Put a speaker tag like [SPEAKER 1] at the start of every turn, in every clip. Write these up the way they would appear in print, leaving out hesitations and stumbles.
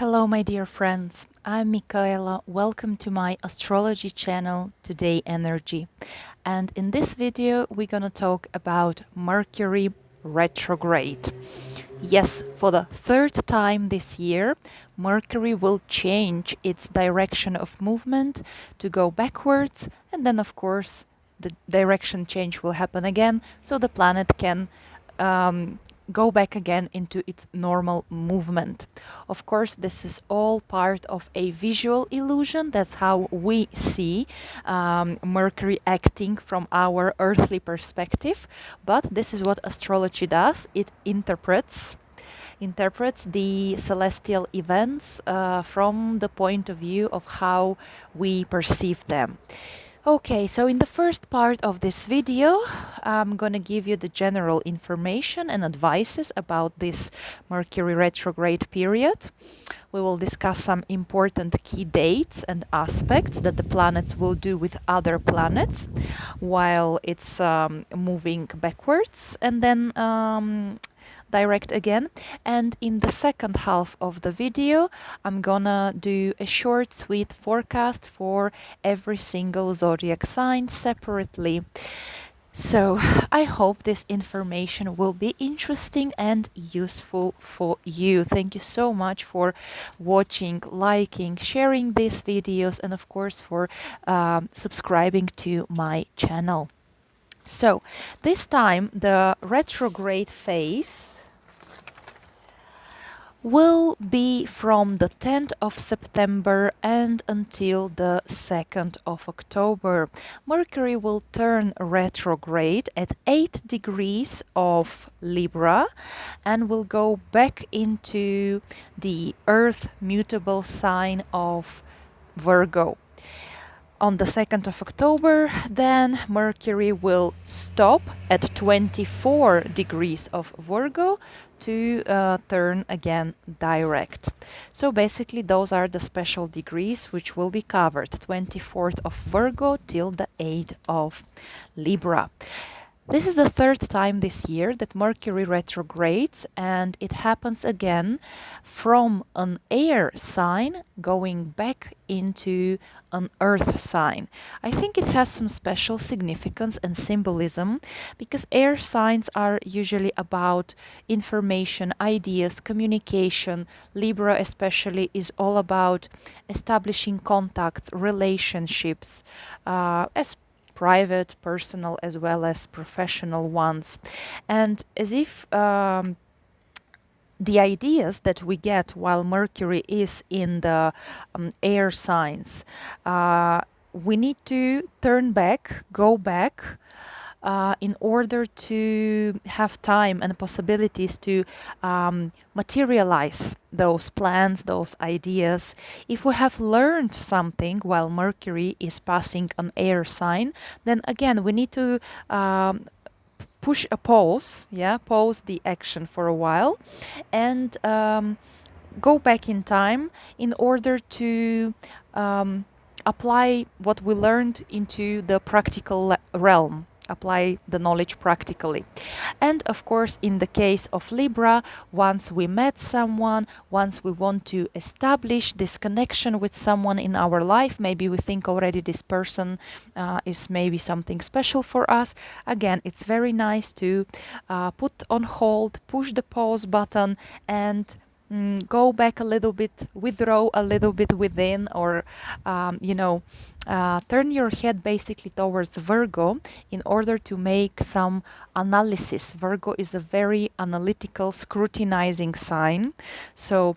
[SPEAKER 1] Hello, my dear friends. I'm Michaela. Welcome to my astrology channel, Todayenergy. And in this video, we're gonna talk about Mercury Retrograde. Yes, for the third time this year, Mercury will change its direction of movement to go backwards, and then, of course, the direction change will happen again, so the planet can go back again into its normal movement. Of course, this is all part of a visual illusion. That's how we see Mercury acting from our earthly perspective. But this is what astrology does. It interprets the celestial events from the point of view of how we perceive them. Okay, so in the first part of this video, I'm gonna give you the general information and advices about this Mercury retrograde period. We will discuss some important key dates and aspects that the planets will do with other planets while it's moving backwards and then direct again. And in the second half of the video, I'm gonna do a short, sweet forecast for every single zodiac sign separately. So I hope this information will be interesting and useful for you. Thank you so much for watching, liking, sharing these videos, and of course for subscribing to my channel. So this time the retrograde phase will be from the 10th of September and until the 2nd of October. Mercury will turn retrograde at 8 degrees of Libra and will go back into the Earth mutable sign of Virgo. On the 2nd of October, then Mercury will stop at 24 degrees of Virgo to turn again direct. So basically those are the special degrees which will be covered, 24th of Virgo till the 8th of Libra. This is the third time this year that Mercury retrogrades, and it happens again from an air sign going back into an earth sign. I think it has some special significance and symbolism because air signs are usually about information, ideas, communication. Libra especially is all about establishing contacts, relationships, as private, personal, as well as professional ones. And as if the ideas that we get while Mercury is in the air signs, we need to turn back, go back, in order to have time and possibilities to materialize those plans, those ideas. If we have learned something while Mercury is passing an air sign, then again we need to push a pause, pause the action for a while and go back in time in order to apply what we learned into the practical realm. Apply the knowledge practically. And of course, in the case of Libra, once we met someone, once we want to establish this connection with someone in our life, maybe we think already this person is maybe something special for us. Again, it's very nice to put on hold, push the pause button, and go back a little bit, withdraw a little bit within, or turn your head basically towards Virgo in order to make some analysis. Virgo is a very analytical, scrutinizing sign. So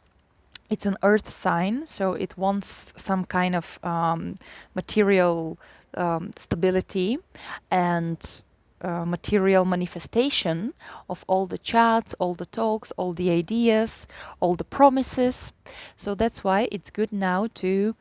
[SPEAKER 1] it's an earth sign, so it wants some kind of material stability and material manifestation of all the chats, all the talks, all the ideas, all the promises. So that's why it's good now to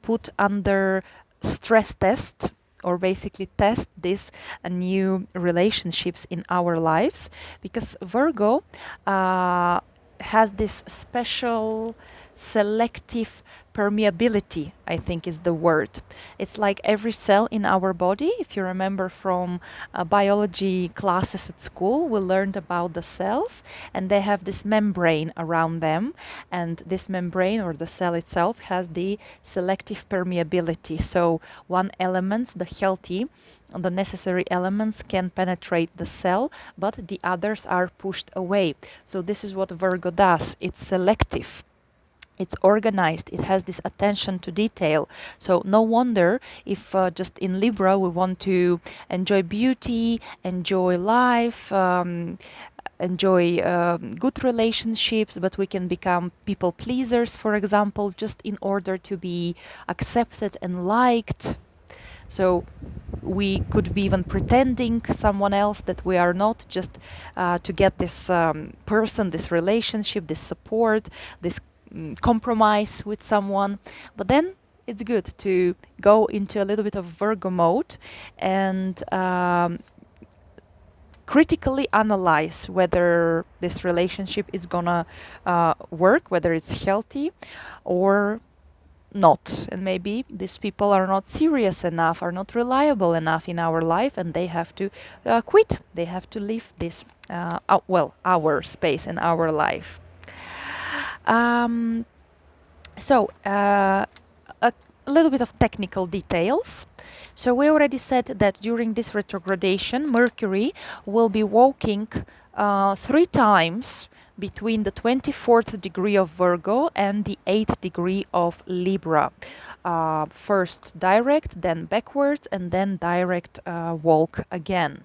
[SPEAKER 1] put under stress test or basically test these new relationships in our lives, because Virgo has this special selective permeability, I think is the word. It's like every cell in our body. If you remember from biology classes at school, we learned about the cells, and they have this membrane around them, and this membrane or the cell itself has the selective permeability. So one element, the healthy, the necessary elements can penetrate the cell, but the others are pushed away. So this is what Virgo does. It's selective. It's organized. It has this attention to detail. So no wonder if just in Libra we want to enjoy beauty, enjoy life, enjoy good relationships, but we can become people pleasers, for example, just in order to be accepted and liked. So we could be even pretending someone else that we are not, just to get this person, this relationship, this support, this compromise with someone. But then it's good to go into a little bit of Virgo mode and critically analyze whether this relationship is gonna work, whether it's healthy or not. And maybe these people are not serious enough, are not reliable enough in our life, and they have to quit. They have to leave this, our space in our life. A little bit of technical details. So we already said that during this retrogradation, Mercury will be walking 3 times between the 24th degree of Virgo and the 8th degree of Libra. First direct, then backwards, and then direct walk again.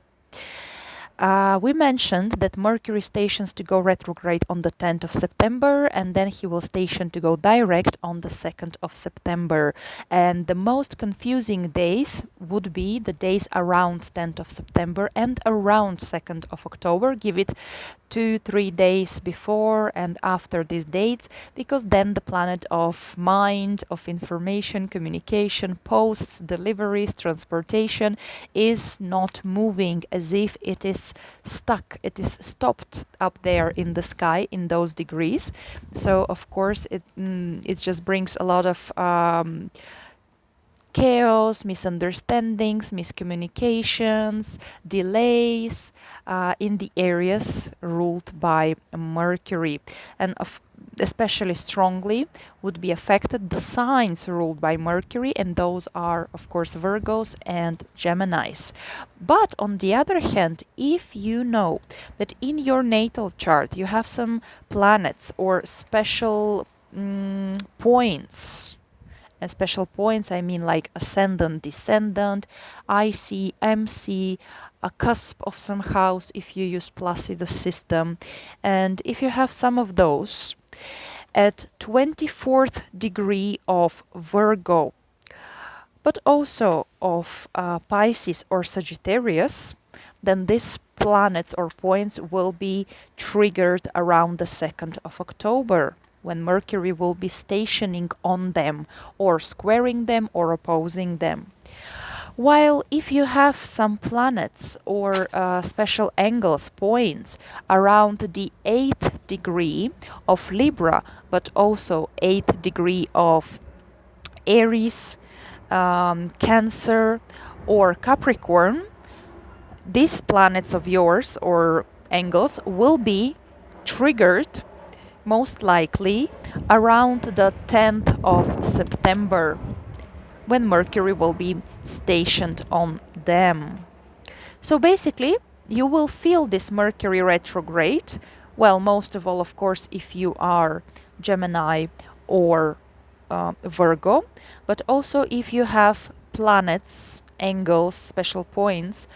[SPEAKER 1] We mentioned that Mercury stations to go retrograde on the 10th of September, and then he will station to go direct on the 2nd of September. And the most confusing days would be the days around 10th of September and around 2nd of October. Give it 2-3 days before and after these dates, because then the planet of mind, of information, communication, posts, deliveries, transportation is not moving, as if it is stuck, it is stopped up there in the sky in those degrees. So of course it just brings a lot of chaos, misunderstandings, miscommunications, delays in the areas ruled by Mercury. And especially strongly would be affected the signs ruled by Mercury, and those are, of course, Virgos and Geminis. But on the other hand, if you know that in your natal chart you have some planets or special points, and special points, I mean like Ascendant, Descendant, IC, MC, a cusp of some house if you use Placidus system. And if you have some of those at 24th degree of Virgo, but also of Pisces or Sagittarius, then these planets or points will be triggered around the 2nd of October, when Mercury will be stationing on them, or squaring them, or opposing them. While if you have some planets or special angles, points around the 8th degree of Libra, but also 8th degree of Aries, Cancer, or Capricorn, these planets of yours or angles will be triggered most likely around the 10th of September, when Mercury will be stationed on them. So basically, you will feel this Mercury retrograde, well, most of all, of course, if you are Gemini or Virgo, but also if you have planets, angles, special points,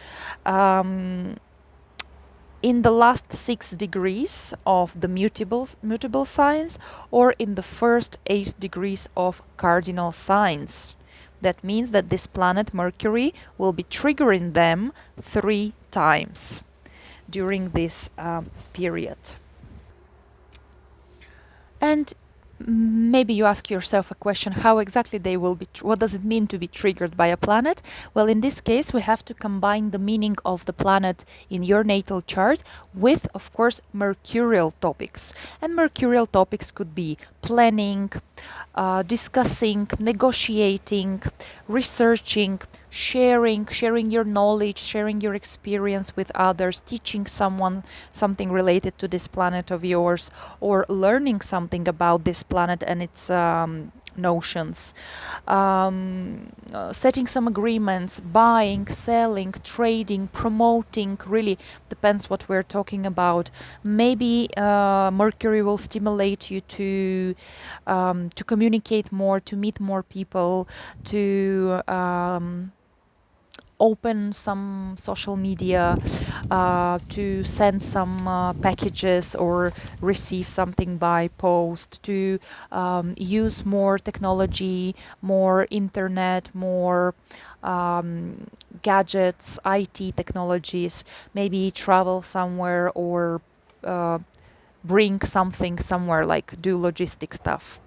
[SPEAKER 1] in the last 6 degrees of the mutable signs, or in the first 8 degrees of cardinal signs. That means that this planet Mercury will be triggering them 3 times during this period. And maybe you ask yourself a question, how exactly they will be, what does it mean to be triggered by a planet? Well, in this case, we have to combine the meaning of the planet in your natal chart with, of course, mercurial topics. And mercurial topics could be planning, discussing, negotiating, researching, sharing your knowledge, sharing your experience with others, teaching someone something related to this planet of yours, or learning something about this planet and its notions, setting some agreements, buying, selling, trading, promoting, really depends what we're talking about. Maybe Mercury will stimulate you to communicate more, to meet more people, to open some social media, to send some packages or receive something by post, to use more technology, more internet, more gadgets, IT technologies, maybe travel somewhere or bring something somewhere, like do logistic stuff.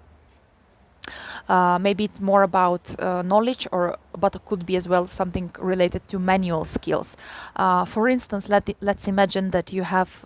[SPEAKER 1] Maybe it's more about knowledge, or but it could be as well something related to manual skills. For instance, let's imagine that you have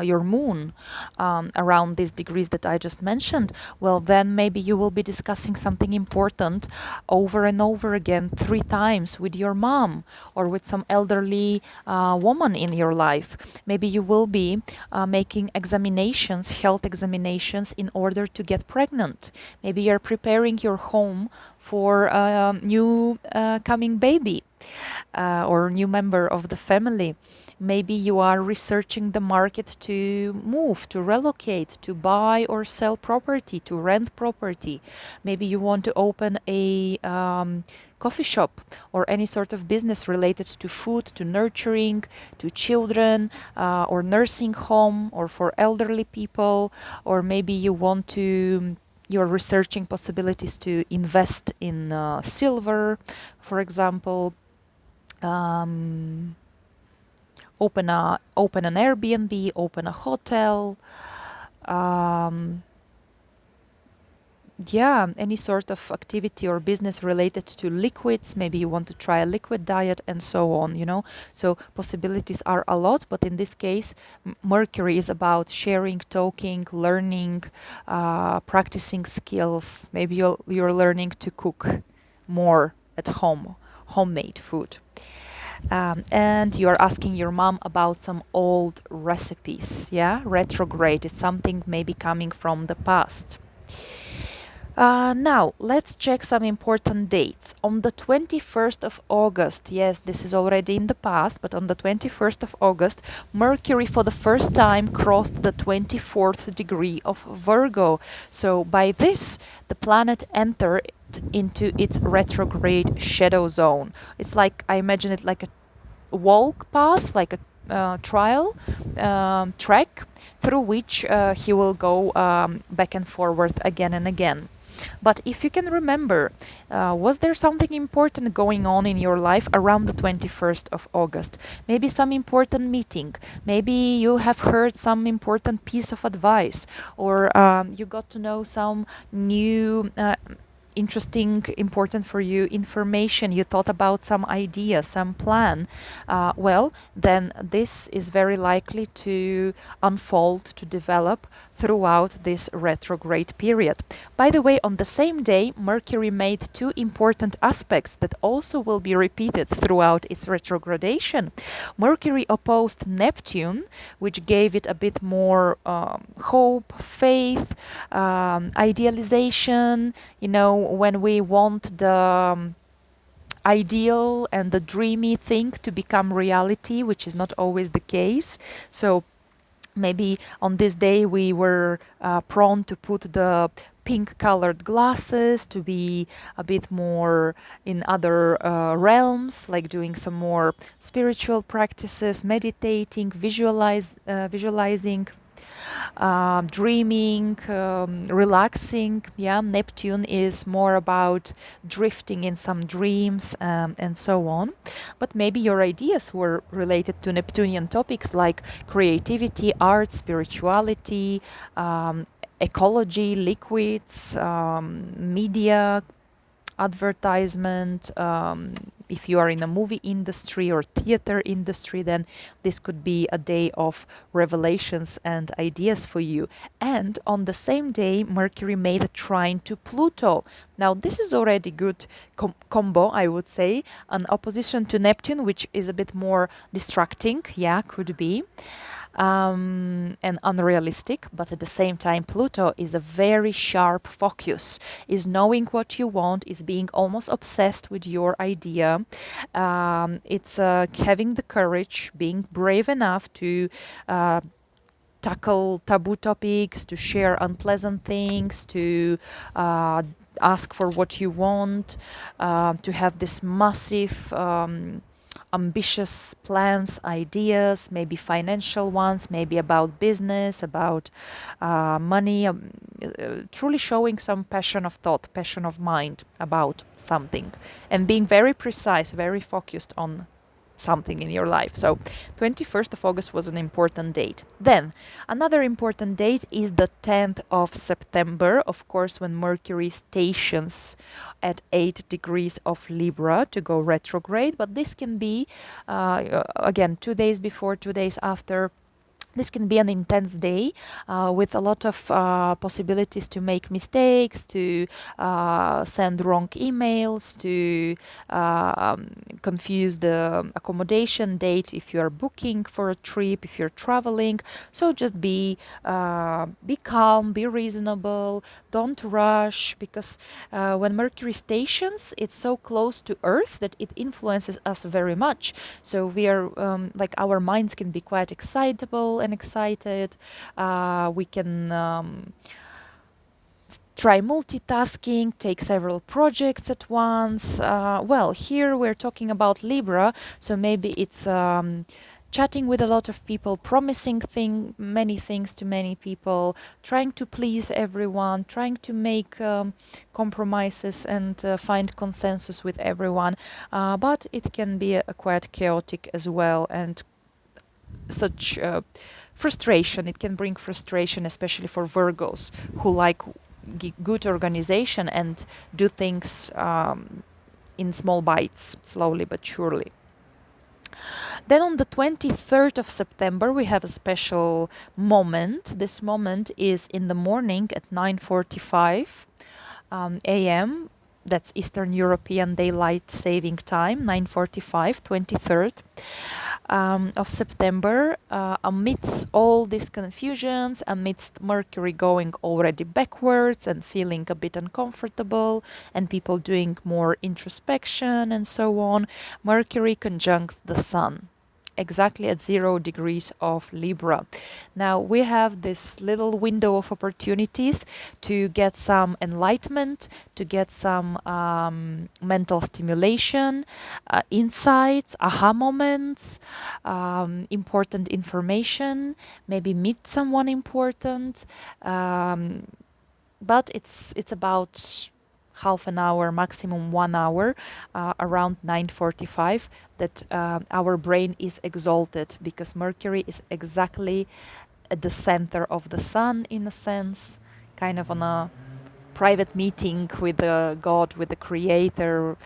[SPEAKER 1] your moon around these degrees that I just mentioned. Well, then maybe you will be discussing something important over and over again 3 times with your mom or with some elderly woman in your life. Maybe you will be making examinations, health examinations, in order to get pregnant. Maybe you're preparing your home for a new coming baby or new member of the family. Maybe you are researching the market to move, to relocate, to buy or sell property, to rent property. Maybe you want to open a coffee shop or any sort of business related to food, to nurturing, to children, or nursing home, or for elderly people. Or maybe you want to, you're researching possibilities to invest in silver, for example. Open an Airbnb, open a hotel. Yeah, any sort of activity or business related to liquids. Maybe you want to try a liquid diet and so on, you know. So possibilities are a lot, but in this case, Mercury is about sharing, talking, learning, practicing skills. Maybe you're learning to cook more at home, homemade food. And you're asking your mom about some old recipes. Yeah, retrograde is something maybe coming from the past. Now, let's check some important dates. On the 21st of August, yes, this is already in the past, but on the 21st of August, Mercury for the first time crossed the 24th degree of Virgo. So by this, the planet entered into its retrograde shadow zone. It's like, I imagine it like a walk path, like a trial track through which he will go back and forward again and again. But if you can remember, was there something important going on in your life around the 21st of August? Maybe some important meeting. Maybe you have heard some important piece of advice, or you got to know some new interesting, important for you information, you thought about some idea, some plan, well, then this is very likely to unfold, to develop throughout this retrograde period. By the way, on the same day, Mercury made 2 important aspects that also will be repeated throughout its retrogradation. Mercury opposed Neptune, which gave it a bit more hope, faith, idealization, you know, when we want the ideal and the dreamy thing to become reality, which is not always the case. So maybe on this day we were prone to put the pink colored glasses, to be a bit more in other realms, like doing some more spiritual practices, meditating, visualizing, dreaming, relaxing. Yeah, Neptune is more about drifting in some dreams and so on. But maybe your ideas were related to Neptunian topics like creativity, art, spirituality, ecology, liquids, media, advertisement. If you are in a movie industry or theater industry, then this could be a day of revelations and ideas for you. And on the same day, Mercury made a trine to Pluto. Now, this is already good combo, I would say. An opposition to Neptune, which is a bit more distracting. Yeah, could be. And unrealistic, but at the same time Pluto is a very sharp focus, is knowing what you want, is being almost obsessed with your idea. It's having the courage, being brave enough to tackle taboo topics, to share unpleasant things, to ask for what you want, to have this massive ambitious plans, ideas, maybe financial ones, maybe about business, about money, truly showing some passion of thought, passion of mind about something, and being very precise, very focused on something in your life. So 21st of August was an important date. Then another important date is the 10th of September, of course, when Mercury stations at 8 degrees of Libra to go retrograde. But this can be, again, 2 days before, 2 days after. This can be an intense day with a lot of possibilities to make mistakes, to send wrong emails, to confuse the accommodation date if you are booking for a trip, if you're traveling. So just be calm, be reasonable, don't rush, because when Mercury stations, it's so close to Earth that it influences us very much. So we are like our minds can be quite excitable and excited. We can try multitasking, take several projects at once. Well, here we're talking about Libra, so maybe it's chatting with a lot of people, promising many things to many people, trying to please everyone, trying to make compromises and find consensus with everyone. But it can be quite chaotic as well, and such frustration. It can bring frustration, especially for Virgos who like good organization and do things in small bites, slowly but surely. Then on the 23rd of September, we have a special moment. This moment is in the morning at 9:45 a.m. That's Eastern European Daylight Saving Time, 9:45, 23rd of September. Amidst all these confusions, amidst Mercury going already backwards and feeling a bit uncomfortable, and people doing more introspection and so on, Mercury conjuncts the Sun exactly at 0 degrees of Libra. Now we have this little window of opportunities to get some enlightenment, to get some mental stimulation, insights, aha moments, important information, maybe meet someone important. But it's about half an hour, maximum 1 hour, around 9:45, that our brain is exalted, because Mercury is exactly at the center of the Sun, in a sense, kind of on a private meeting with the God, with the Creator,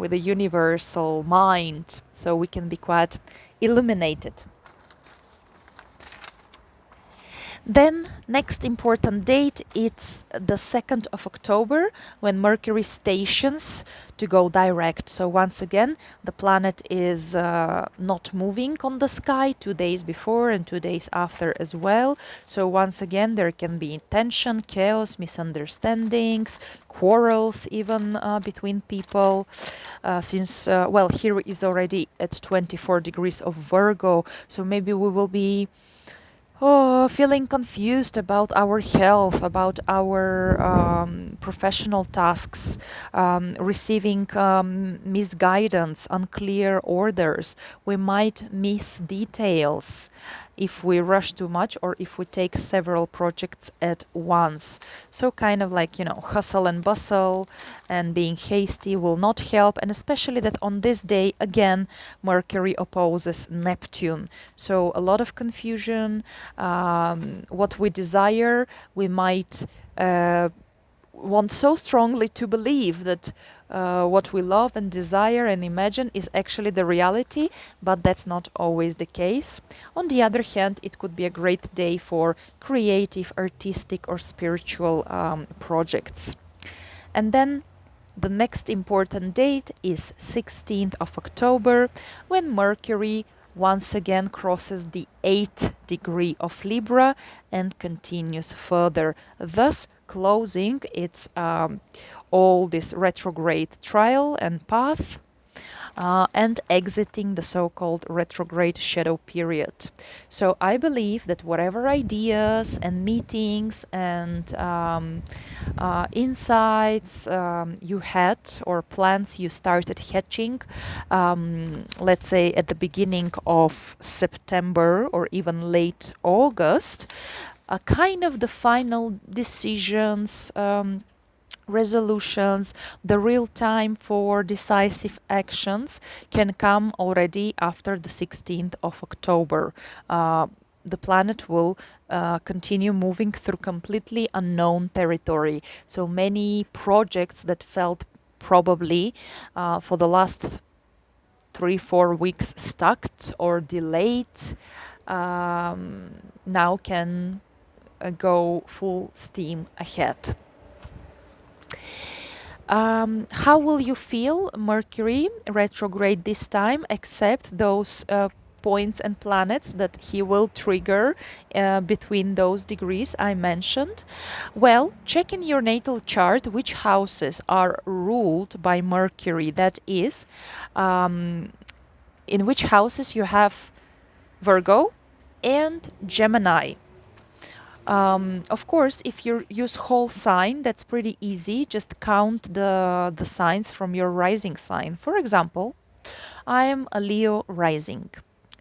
[SPEAKER 1] with the universal mind, so we can be quite illuminated. Then next important date, it's the 2nd of October, when Mercury stations to go direct. So once again, the planet is not moving on the sky 2 days before and 2 days after as well. So once again, there can be tension, chaos, misunderstandings, quarrels even between people. Since, well, here is already at 24 degrees of Virgo, so maybe we will be feeling confused about our health, about our professional tasks, receiving misguidance, unclear orders. We might miss details if we rush too much or if we take several projects at once. So kind of like, you know, hustle and bustle and being hasty will not help. And especially that on this day, again, Mercury opposes Neptune. So a lot of confusion. What we desire, we might want so strongly to believe that what we love and desire and imagine is actually the reality, but that's not always the case. On the other hand, it could be a great day for creative, artistic, or spiritual projects. And then the next important date is 16th of October, when Mercury once again crosses the 8th degree of Libra and continues further, thus closing its all this retrograde trial and path, and exiting the so-called retrograde shadow period. So I believe that whatever ideas and meetings and insights you had or plans you started hatching, let's say at the beginning of September or even late August, kind of the final decisions, resolutions, the real time for decisive actions can come already after the 16th of October. The planet will continue moving through completely unknown territory. So many projects that felt probably for the last 3-4 weeks stuck or delayed now can go full steam ahead. How will you feel Mercury retrograde this time, except those points and planets that he will trigger between those degrees I mentioned? Well, check in your natal chart which houses are ruled by Mercury. That is, in which houses you have Virgo and Gemini. Of course, if you use whole sign, that's pretty easy. Just count the signs from your rising sign. For example, I am a Leo rising.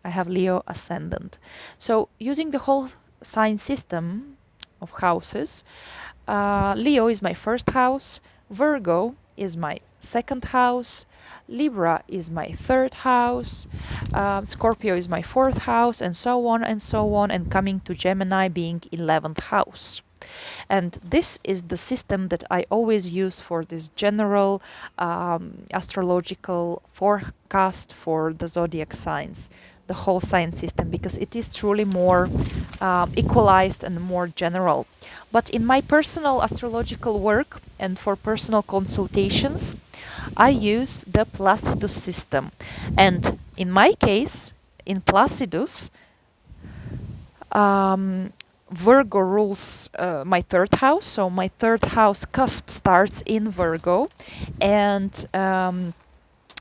[SPEAKER 1] I have Leo ascendant. So using the whole sign system of houses, Leo is my first house, Virgo is my second house, Libra is my third house, Scorpio is my fourth house, and so on and so on, and coming to Gemini being 11th house. And this is the system that I always use for this general astrological forecast for the zodiac signs, the whole sign system, because it is truly more equalized and more general. But in my personal astrological work and for personal consultations, I use the Placidus system. And in my case, in Placidus, Virgo rules my third house. So my third house cusp starts in Virgo, and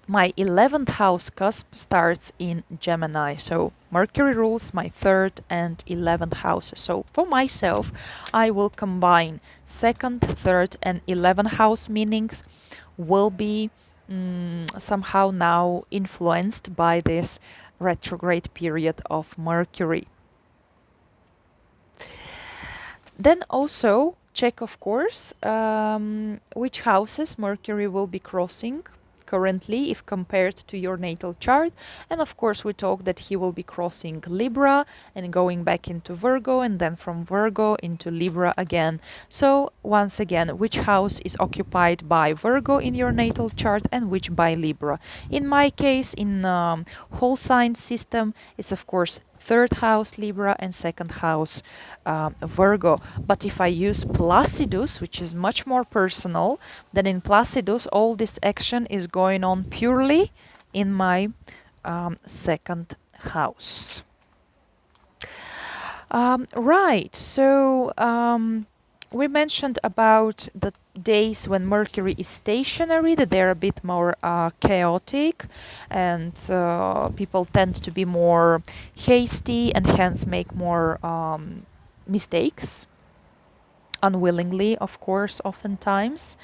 [SPEAKER 1] my 11th house cusp starts in Gemini. So Mercury rules my third and 11th houses. So for myself, I will combine second, third, and 11th house meanings will be somehow now influenced by this retrograde period of Mercury. Then also check, of course, which houses Mercury will be crossing currently if compared to your natal chart. And of course we talk that he will be crossing Libra and going back into Virgo, and then from Virgo into Libra again. So once again, which house is occupied by Virgo in your natal chart and which by Libra? In my case, in whole sign system, it's of course third house Libra and second house Virgo. But if I use Placidus, which is much more personal, then in Placidus all this action is going on purely in my second house. Right, so we mentioned about the days when Mercury is stationary, that they're a bit more chaotic, and people tend to be more hasty and hence make more mistakes, unwillingly, of course, oftentimes.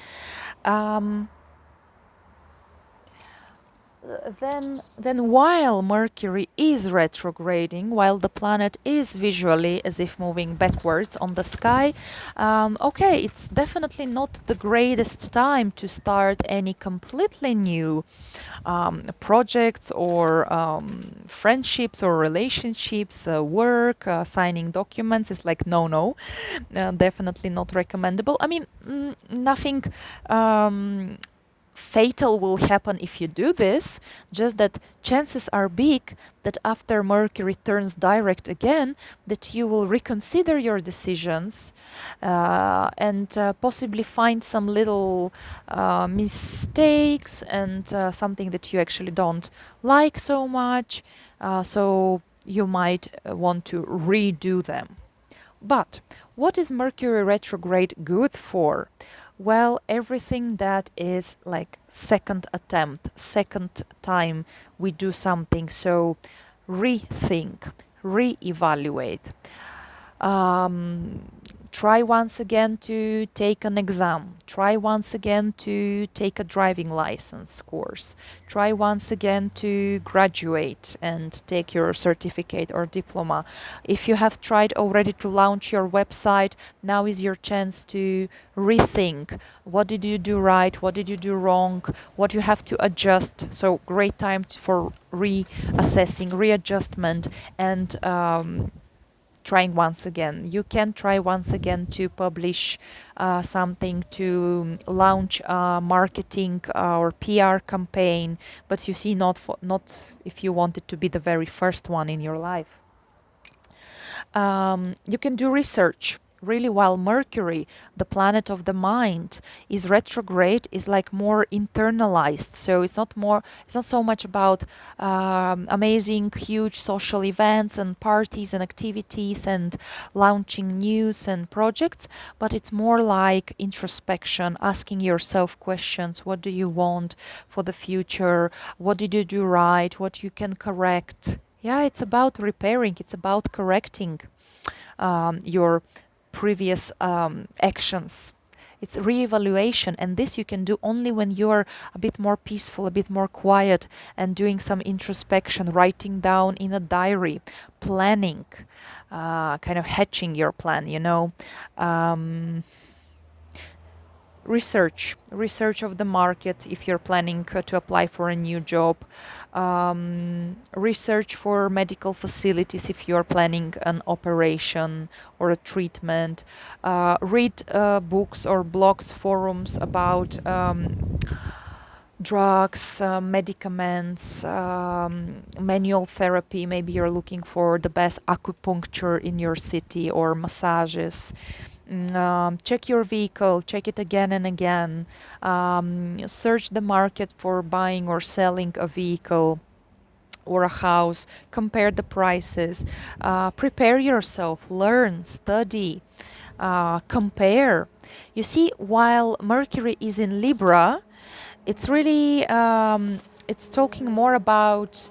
[SPEAKER 1] then while Mercury is retrograding, while the planet is visually as if moving backwards on the sky, okay, it's definitely not the greatest time to start any completely new projects or friendships or relationships, work, signing documents. Is like no, definitely not recommendable. I mean, nothing fatal will happen if you do this, just that chances are big that after Mercury turns direct again, that you will reconsider your decisions and possibly find some little mistakes and something that you actually don't like so much, so you might want to redo them. But what is Mercury retrograde good for? Well, everything that is like second attempt, second time we do something. So rethink, reevaluate. Try once again to take an exam. Try once again to take a driving license course. Try once again to graduate and take your certificate or diploma. If you have tried already to launch your website, now is your chance to rethink. What did you do right? What did you do wrong? What you have to adjust. So great time for reassessing, readjustment, and trying once again. You can try once again to publish something, to launch a marketing or PR campaign, but you see, not if you want it to be the very first one in your life. You can do research. Really, while Mercury, the planet of the mind, is retrograde, is like more internalized. So it's not so much about amazing, huge social events and parties and activities and launching news and projects, but it's more like introspection, asking yourself questions. What do you want for the future? What did you do right? What you can correct? Yeah, it's about repairing. It's about correcting your previous actions. It's reevaluation, and this you can do only when you're a bit more peaceful, a bit more quiet, and doing some introspection, writing down in a diary, planning, kind of hatching your plan, research of the market if you're planning to apply for a new job, research for medical facilities if you're planning an operation or a treatment, read books or blogs, forums about drugs, medicaments, manual therapy. Maybe you're looking for the best acupuncture in your city or massages. Check your vehicle, check it again and again. Search the market for buying or selling a vehicle or a house. Compare the prices. Prepare yourself, learn, study, compare. You see, while Mercury is in Libra, it's really, it's talking more about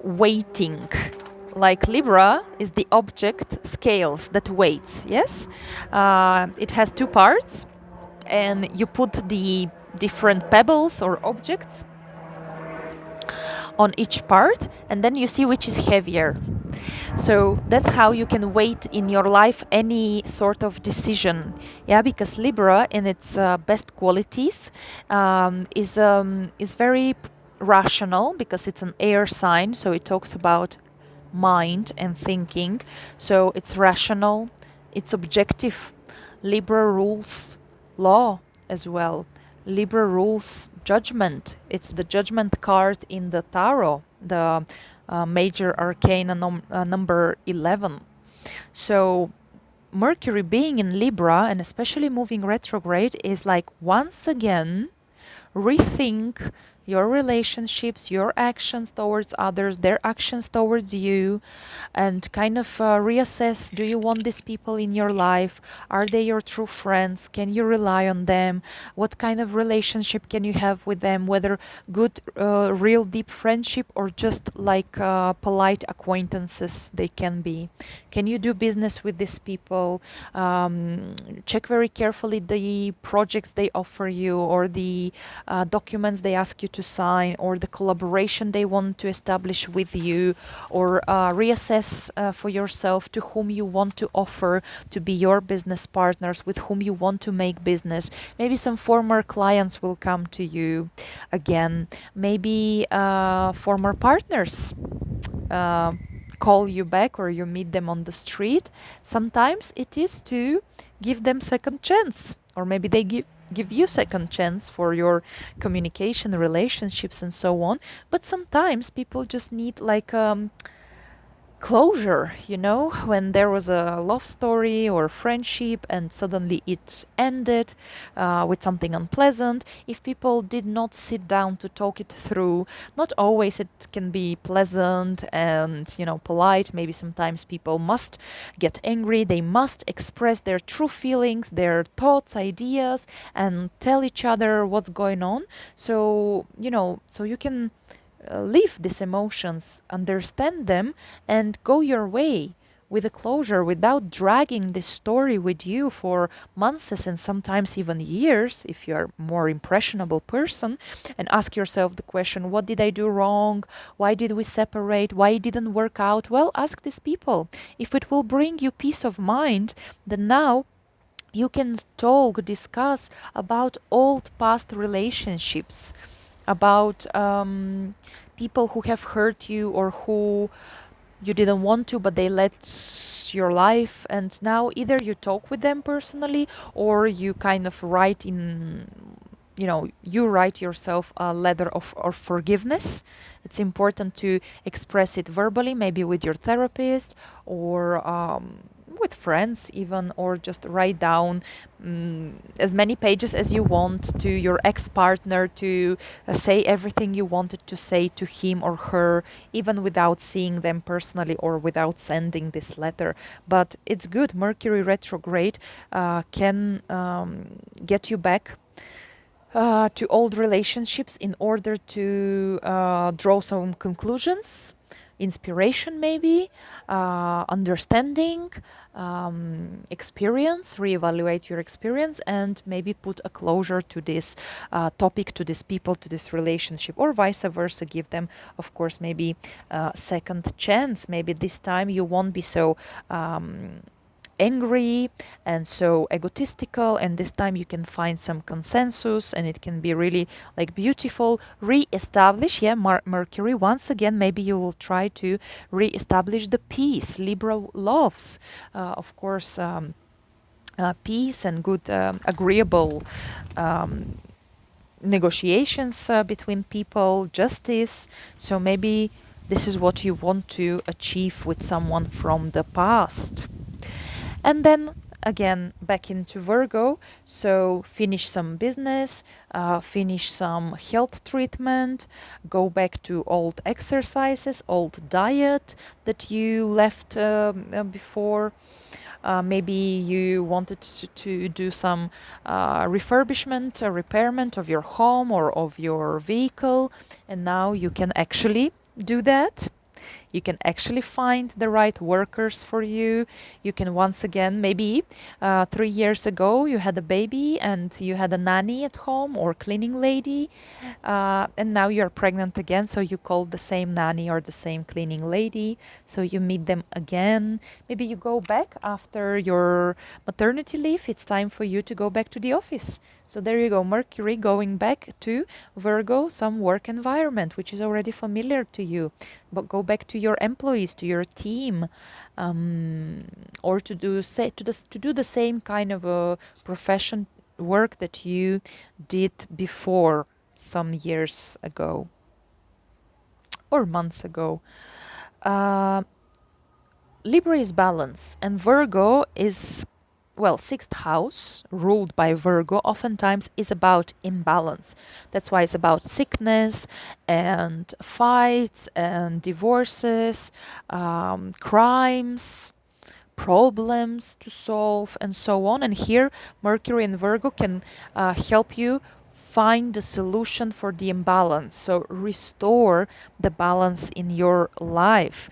[SPEAKER 1] waiting. Like Libra is the object scales that weights, yes? It has two parts, and you put the different pebbles or objects on each part, and then you see which is heavier. So that's how you can weight in your life any sort of decision. Yeah, because Libra, in its best qualities, is very rational, because it's an air sign, so it talks about mind and thinking. So it's rational, it's objective. Libra rules law as well. Libra rules judgment. It's the judgment card in the tarot, the major arcana number 11. So Mercury being in Libra, and especially moving retrograde, is like once again rethink your relationships, your actions towards others, their actions towards you, and kind of reassess, do you want these people in your life? Are they your true friends? Can you rely on them? What kind of relationship can you have with them? Whether good, real deep friendship, or just like polite acquaintances they can be. Can you do business with these people? Check very carefully the projects they offer you, or the documents they ask you to sign, or the collaboration they want to establish with you, or reassess for yourself to whom you want to offer to be your business partners, with whom you want to make business. Maybe some former clients will come to you again. Maybe former partners call you back, or you meet them on the street. Sometimes it is to give them second chance, or maybe they give you second chance for your communication, relationships, and so on. But sometimes people just need like closure, when there was a love story or friendship and suddenly it ended with something unpleasant. If people did not sit down to talk it through, not always it can be pleasant and polite. Maybe sometimes people must get angry. They must express their true feelings, their thoughts, ideas, and tell each other what's going on. So so you can live these emotions, understand them, and go your way with a closure, without dragging this story with you for months and sometimes even years, if you're a more impressionable person. And ask yourself the question, what did I do wrong? Why did we separate? Why it didn't work out? Well, ask these people. If it will bring you peace of mind, then now you can talk, discuss about old past relationships, about people who have hurt you, or who you didn't want to, but they led your life. And now either you talk with them personally, or you kind of write you write yourself a letter of forgiveness. It's important to express it verbally, maybe with your therapist, or with friends even, or just write down as many pages as you want to your ex-partner, to say everything you wanted to say to him or her, even without seeing them personally or without sending this letter. But it's good. Mercury retrograde can get you back to old relationships in order to draw some conclusions, inspiration, maybe understanding, experience, reevaluate your experience, and maybe put a closure to this topic, to this people, to this relationship, or vice versa. Give them, of course, maybe second chance. Maybe this time you won't be so angry and so egotistical, and this time you can find some consensus, and it can be really like beautiful. Re-establish, Mercury once again. Maybe you will try to re-establish the peace. Libra loves of course peace and good agreeable negotiations between people, justice. So maybe this is what you want to achieve with someone from the past. And then again, back into Virgo. So finish some business, finish some health treatment, go back to old exercises, old diet that you left before. Maybe you wanted to do some refurbishment, repairment of your home or of your vehicle, and now you can actually do that. You can actually find the right workers for you. You can once again, maybe 3 years ago you had a baby and you had a nanny at home or cleaning lady, and now you're pregnant again, so you call the same nanny or the same cleaning lady, so you meet them again. Maybe you go back after your maternity leave. It's time for you to go back to the office. So there you go, Mercury going back to Virgo, some work environment which is already familiar to you. But go back to your employees, to your team, or to do the same kind of a profession work that you did before some years ago or months ago. Libra is balance, and Virgo is, well, sixth house, ruled by Virgo, oftentimes is about imbalance. That's why it's about sickness and fights and divorces, crimes, problems to solve, and so on. And here, Mercury and Virgo can help you find the solution for the imbalance. So restore the balance in your life.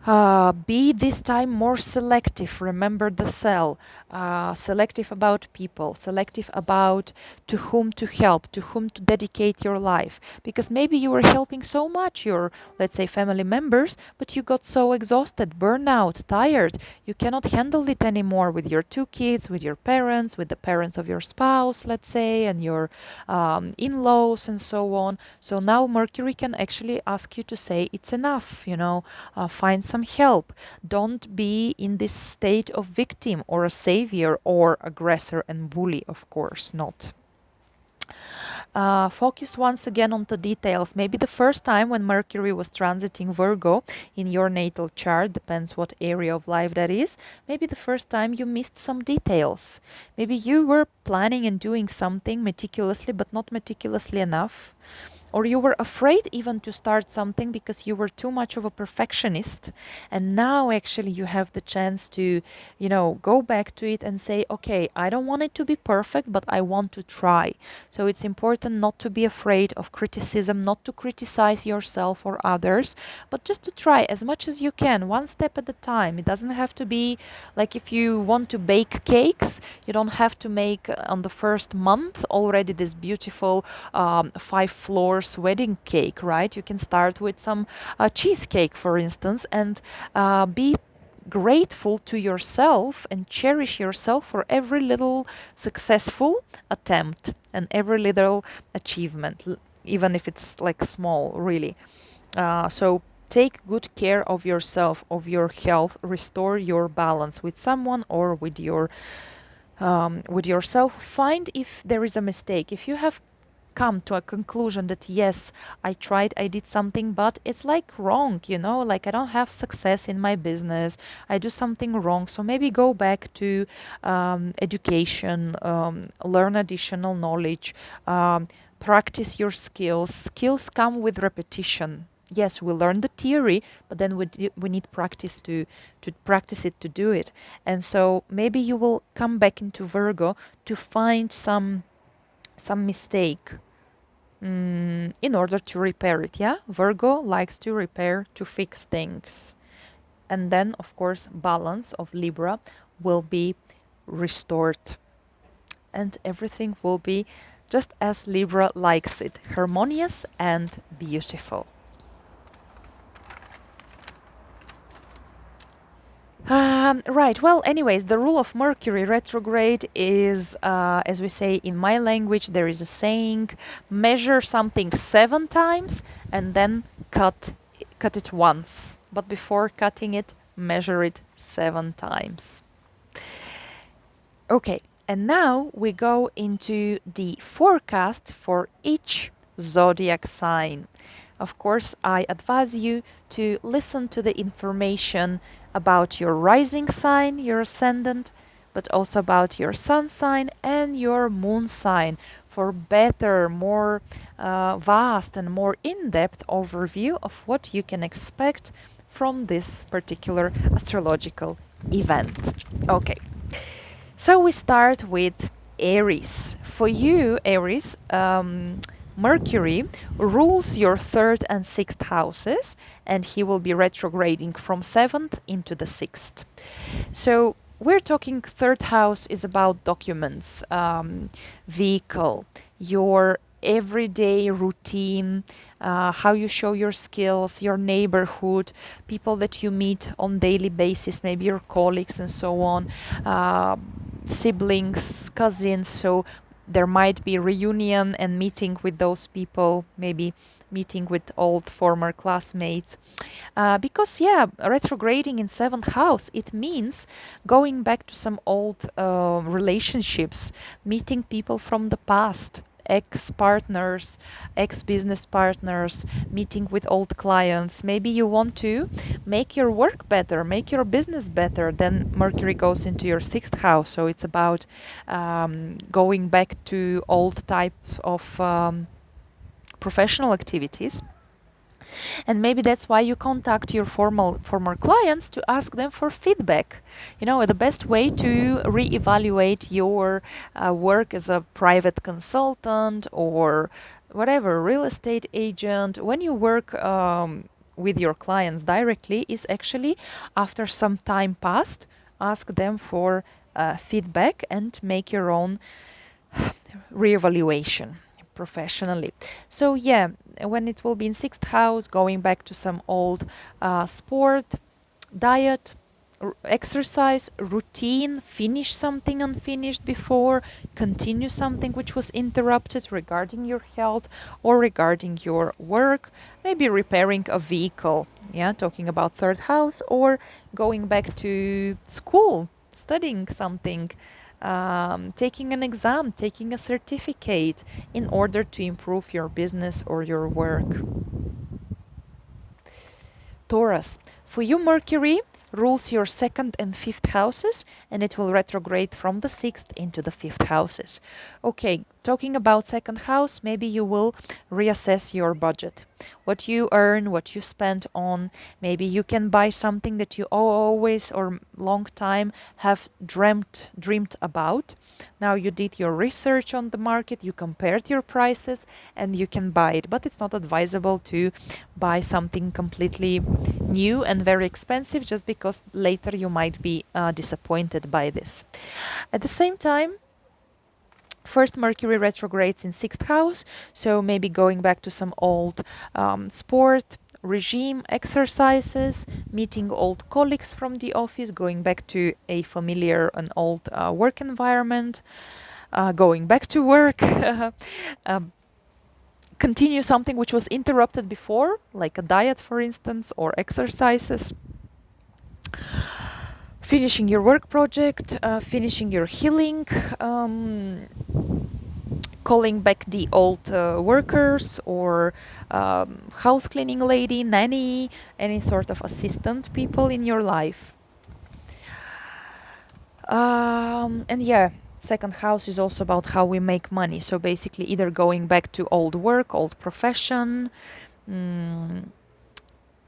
[SPEAKER 1] Be this time more selective. Remember the cell. Selective about people, selective about to whom to help, to whom to dedicate your life. Because maybe you were helping so much your, let's say, family members, but you got so exhausted, burnout, tired. You cannot handle it anymore with your two kids, with your parents, with the parents of your spouse, let's say, and your in-laws and so on. So now Mercury can actually ask you to say it's enough, find some help. Don't be in this state of victim or a savior or aggressor and bully, of course not. Focus once again on the details. Maybe the first time when Mercury was transiting Virgo in your natal chart, depends what area of life that is, maybe the first time you missed some details. Maybe you were planning and doing something meticulously, but not meticulously enough. Or you were afraid even to start something because you were too much of a perfectionist. And now actually you have the chance to, go back to it and say, okay, I don't want it to be perfect, but I want to try. So it's important not to be afraid of criticism, not to criticize yourself or others, but just to try as much as you can, one step at a time. It doesn't have to be like if you want to bake cakes, you don't have to make on the first month already this beautiful 5 floors wedding cake, right? You can start with some cheesecake, for instance, and be grateful to yourself and cherish yourself for every little successful attempt and every little achievement, even if it's like small, really. So take good care of yourself, of your health, restore your balance with someone or with yourself. Find if there is a mistake. If you have come to a conclusion that yes, I tried, I did something, but it's like wrong, like I don't have success in my business, I do something wrong. So maybe go back to education, learn additional knowledge, practice your skills. Skills come with repetition. Yes, we learn the theory, but then we need practice to practice it, to do it. And so maybe you will come back into Virgo to find some mistake in order to repair it. Yeah, Virgo likes to repair, to fix things. And then, of course, balance of Libra will be restored. And everything will be just as Libra likes it, harmonious and beautiful. Right. Well, anyways, the rule of Mercury retrograde is, as we say in my language, there is a saying, measure something 7 times and then cut it once. But before cutting it, measure it 7 times. Okay. And now we go into the forecast for each zodiac sign. Of course, I advise you to listen to the information about your rising sign, your ascendant, but also about your sun sign and your moon sign for better, more vast and more in-depth overview of what you can expect from this particular astrological event. Okay, so we start with Aries. For you, Aries, Mercury rules your 3rd and 6th houses, and he will be retrograding from 7th into the 6th. So we're talking 3rd house is about documents, vehicle, your everyday routine, how you show your skills, your neighborhood, people that you meet on daily basis, maybe your colleagues and so on, siblings, cousins. So there might be reunion and meeting with those people, maybe meeting with old former classmates. Because, retrograding in 7th house, it means going back to some old relationships, meeting people from the past, ex-partners, ex-business partners, meeting with old clients. Maybe you want to make your work better, make your business better. Then Mercury goes into your 6th house. So it's about going back to old types of professional activities. And maybe that's why you contact your former clients to ask them for feedback. The best way to reevaluate your work as a private consultant or whatever, real estate agent, when you work with your clients directly is actually, after some time passed, ask them for feedback and make your own reevaluation professionally. So yeah, when it will be in sixth house, going back to some old sport, diet, exercise, routine, finish something unfinished before, continue something which was interrupted regarding your health or regarding your work, maybe repairing a vehicle, yeah, talking about third house, or going back to school, studying something, taking an exam, taking a certificate in order to improve your business or your work. Taurus, for you, Mercury rules your second and fifth houses, and it will retrograde from the sixth into the fifth houses. Okay, talking about second house, maybe you will reassess your budget. What you earn, what you spend on. Maybe you can buy something that you always or long time have dreamed about. Now you did your research on the market, you compared your prices, and you can buy it. But it's not advisable to buy something completely new and very expensive just because later you might be disappointed by this. At the same time, first Mercury retrogrades in sixth house, so maybe going back to some old sport, regime, exercises, meeting old colleagues from the office, going back to a familiar and old work environment, going back to work, continue something which was interrupted before, like a diet, for instance, or exercises. Finishing your work project, finishing your healing, calling back the old workers or house cleaning lady, nanny, any sort of assistant people in your life. And yeah, second house is also about how we make money. So basically either going back to old work, old profession,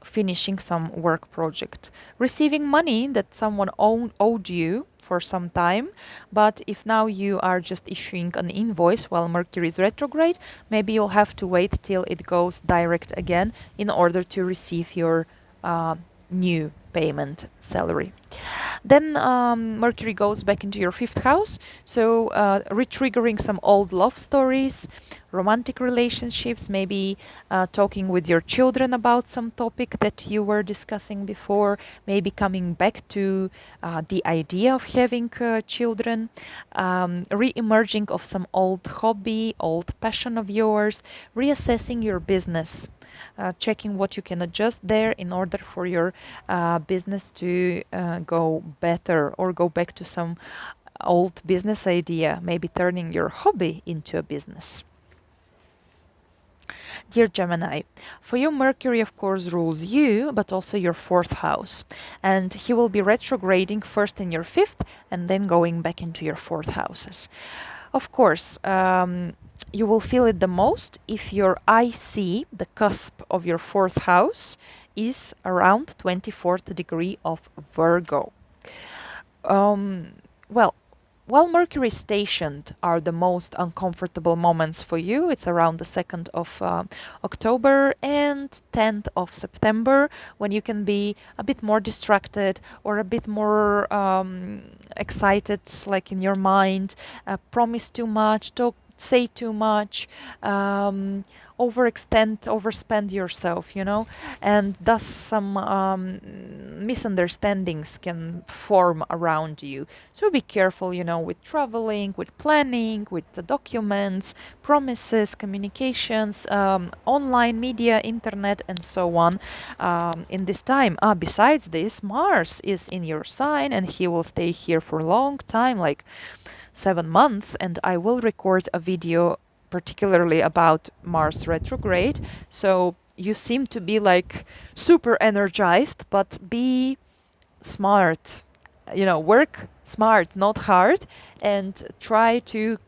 [SPEAKER 1] finishing some work project, receiving money that someone owed you for some time, but if now you are just issuing an invoice while Mercury is retrograde, maybe you'll have to wait till it goes direct again in order to receive your new payment salary. Then Mercury goes back into your fifth house, so retriggering some old love stories, romantic relationships, maybe talking with your children about some topic that you were discussing before, maybe coming back to the idea of having children, re-emerging of some old hobby, old passion of yours, reassessing your business. Checking what you can adjust there in order for your business to go better or go back to some old business idea, maybe turning your hobby into a business. Dear Gemini, for you, Mercury, of course, rules you, but also your fourth house. And he will be retrograding first in your fifth and then going back into your fourth houses. Of course, you will feel it the most if your IC, the cusp of your fourth house, is around 24th degree of Virgo. Well, while Mercury is stationed are the most uncomfortable moments for you. It's around the 2nd of October and 10th of September, when you can be a bit more distracted or a bit more excited, like in your mind, promise too much, say too much, overspend yourself, you know, and thus some misunderstandings can form around you. So be careful, you know, with traveling, with planning, with the documents, promises, communications, online media, internet, and so on in this time. Besides this, Mars is in your sign and he will stay here for a long time, like 7 months, and I will record a video particularly about Mars retrograde. So you seem to be like super energized, but be smart, you know, work smart, not hard, and try to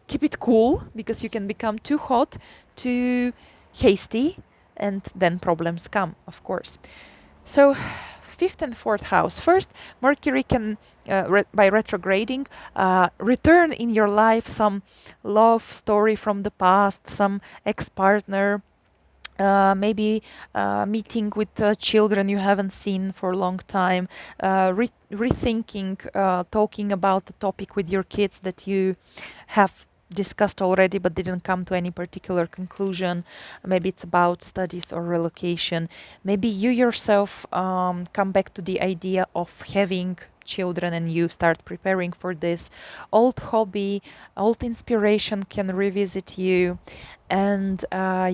[SPEAKER 1] keep it cool, because you can become too hot, too hasty, and then problems come, of course. So fifth and fourth house. First, Mercury can, by retrograding, return in your life some love story from the past, some ex-partner, maybe meeting with children you haven't seen for a long time, rethinking, talking about the topic with your kids that you have discussed already but didn't come to any particular conclusion. Maybe it's about studies or relocation. Maybe you yourself come back to the idea of having children and you start preparing for this. Old hobby, old inspiration can revisit you, and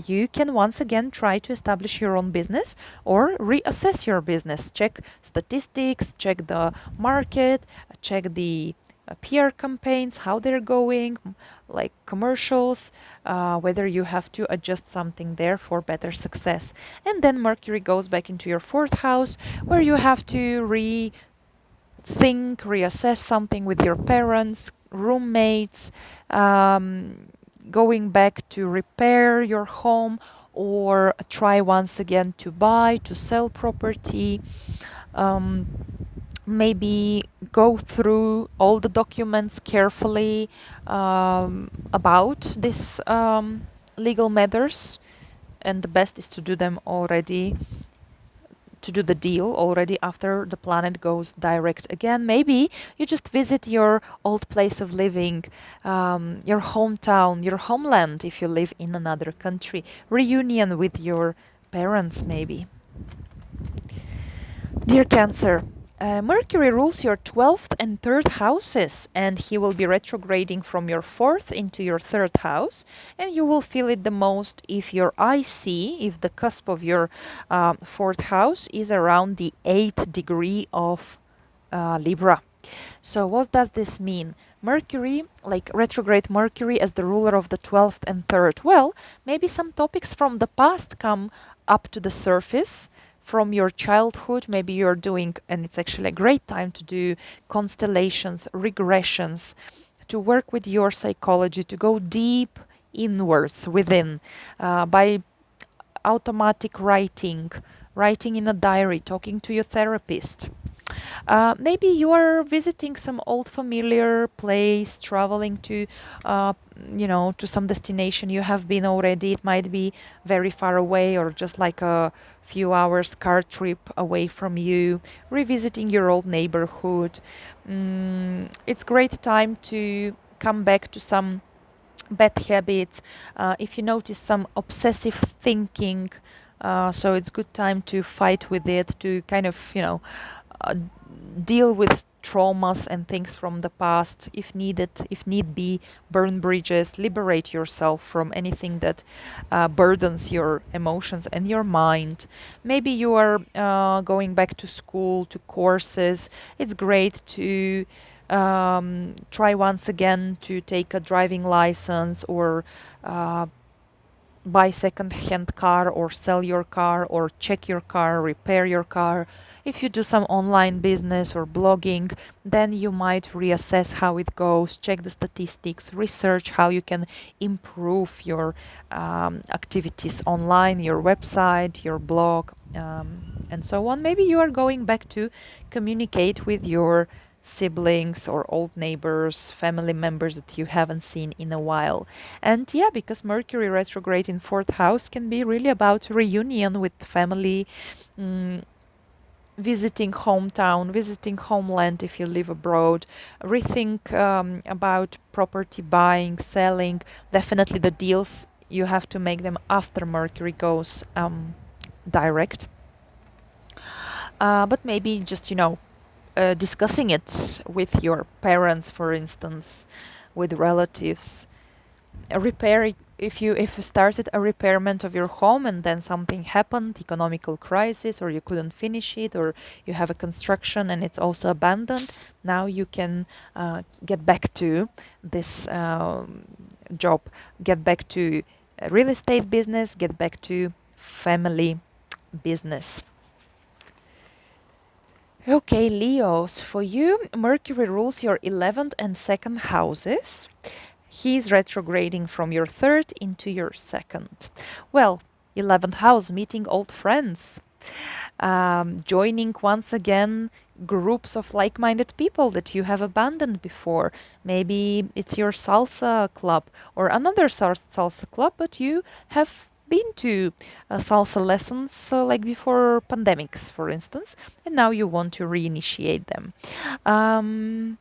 [SPEAKER 1] you can once again try to establish your own business or reassess your business. Check statistics, check the market, check the PR campaigns, how they're going, like commercials, whether you have to adjust something there for better success. And then Mercury goes back into your fourth house, where you have to rethink, reassess something with your parents, roommates, going back to repair your home, or try once again to buy, to sell property. Maybe go through all the documents carefully about this legal matters, and the best is to do them already, to do the deal already after the planet goes direct again. Maybe you just visit your old place of living, your hometown, your homeland if you live in another country, reunion with your parents maybe. Dear Cancer, Mercury rules your 12th and 3rd houses, and he will be retrograding from your 4th into your 3rd house, and you will feel it the most if your IC, if the cusp of your 4th house is around the 8th degree of Libra. So what does this mean? Mercury, like retrograde Mercury as the ruler of the 12th and 3rd. Well, maybe some topics from the past come up to the surface from your childhood. Maybe you're doing, and it's actually a great time to do constellations, regressions, to work with your psychology, to go deep inwards within by automatic writing, writing in a diary, talking to your therapist. Maybe you are visiting some old familiar place, traveling to, to some destination you have been already. It might be very far away or just like a few hours car trip away from you, revisiting your old neighborhood. It's great time to come back to some bad habits. If you notice some obsessive thinking, so it's good time to fight with it, to kind of, deal with traumas and things from the past if needed, if need be, burn bridges, liberate yourself from anything that burdens your emotions and your mind. Maybe you are going back to school, to courses. It's great to try once again to take a driving license, or buy second-hand car, or sell your car, or check your car, repair your car. If you do some online business or blogging, then you might reassess how it goes, check the statistics, research how you can improve your activities online, your website, your blog, and so on. Maybe you are going back to communicate with your siblings or old neighbors, family members that you haven't seen in a while. And yeah, because Mercury retrograde in 4th house can be really about reunion with family, visiting hometown, visiting homeland if you live abroad, rethink about property buying, selling. Definitely the deals, you have to make them after Mercury goes direct. But maybe just, discussing it with your parents, for instance, with relatives. If you started a repairment of your home and then something happened, economical crisis, or you couldn't finish it, or you have a construction and it's also abandoned, now you can get back to this job, get back to real estate business, get back to family business. Okay, Leos, for you, Mercury rules your 11th and 2nd houses. He's retrograding from your 3rd into your 2nd. Well, 11th house, meeting old friends, joining once again groups of like-minded people that you have abandoned before. Maybe it's your salsa club or another salsa club, but you have been to salsa lessons like before pandemics, for instance, and now you want to reinitiate them. Um,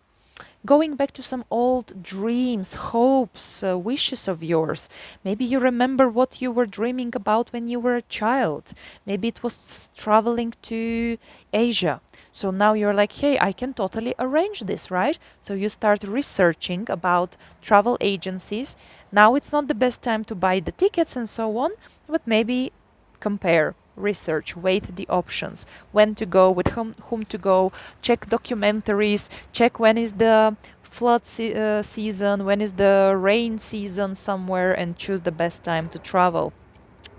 [SPEAKER 1] Going back to some old dreams, hopes, wishes of yours. Maybe you remember what you were dreaming about when you were a child. Maybe it was traveling to Asia. So now you're like, hey, I can totally arrange this, right? So you start researching about travel agencies. Now it's not the best time to buy the tickets and so on, but maybe compare, research, weigh the options, when to go, with whom to go, check documentaries, check when is the flood season, when is the rain season somewhere, and choose the best time to travel.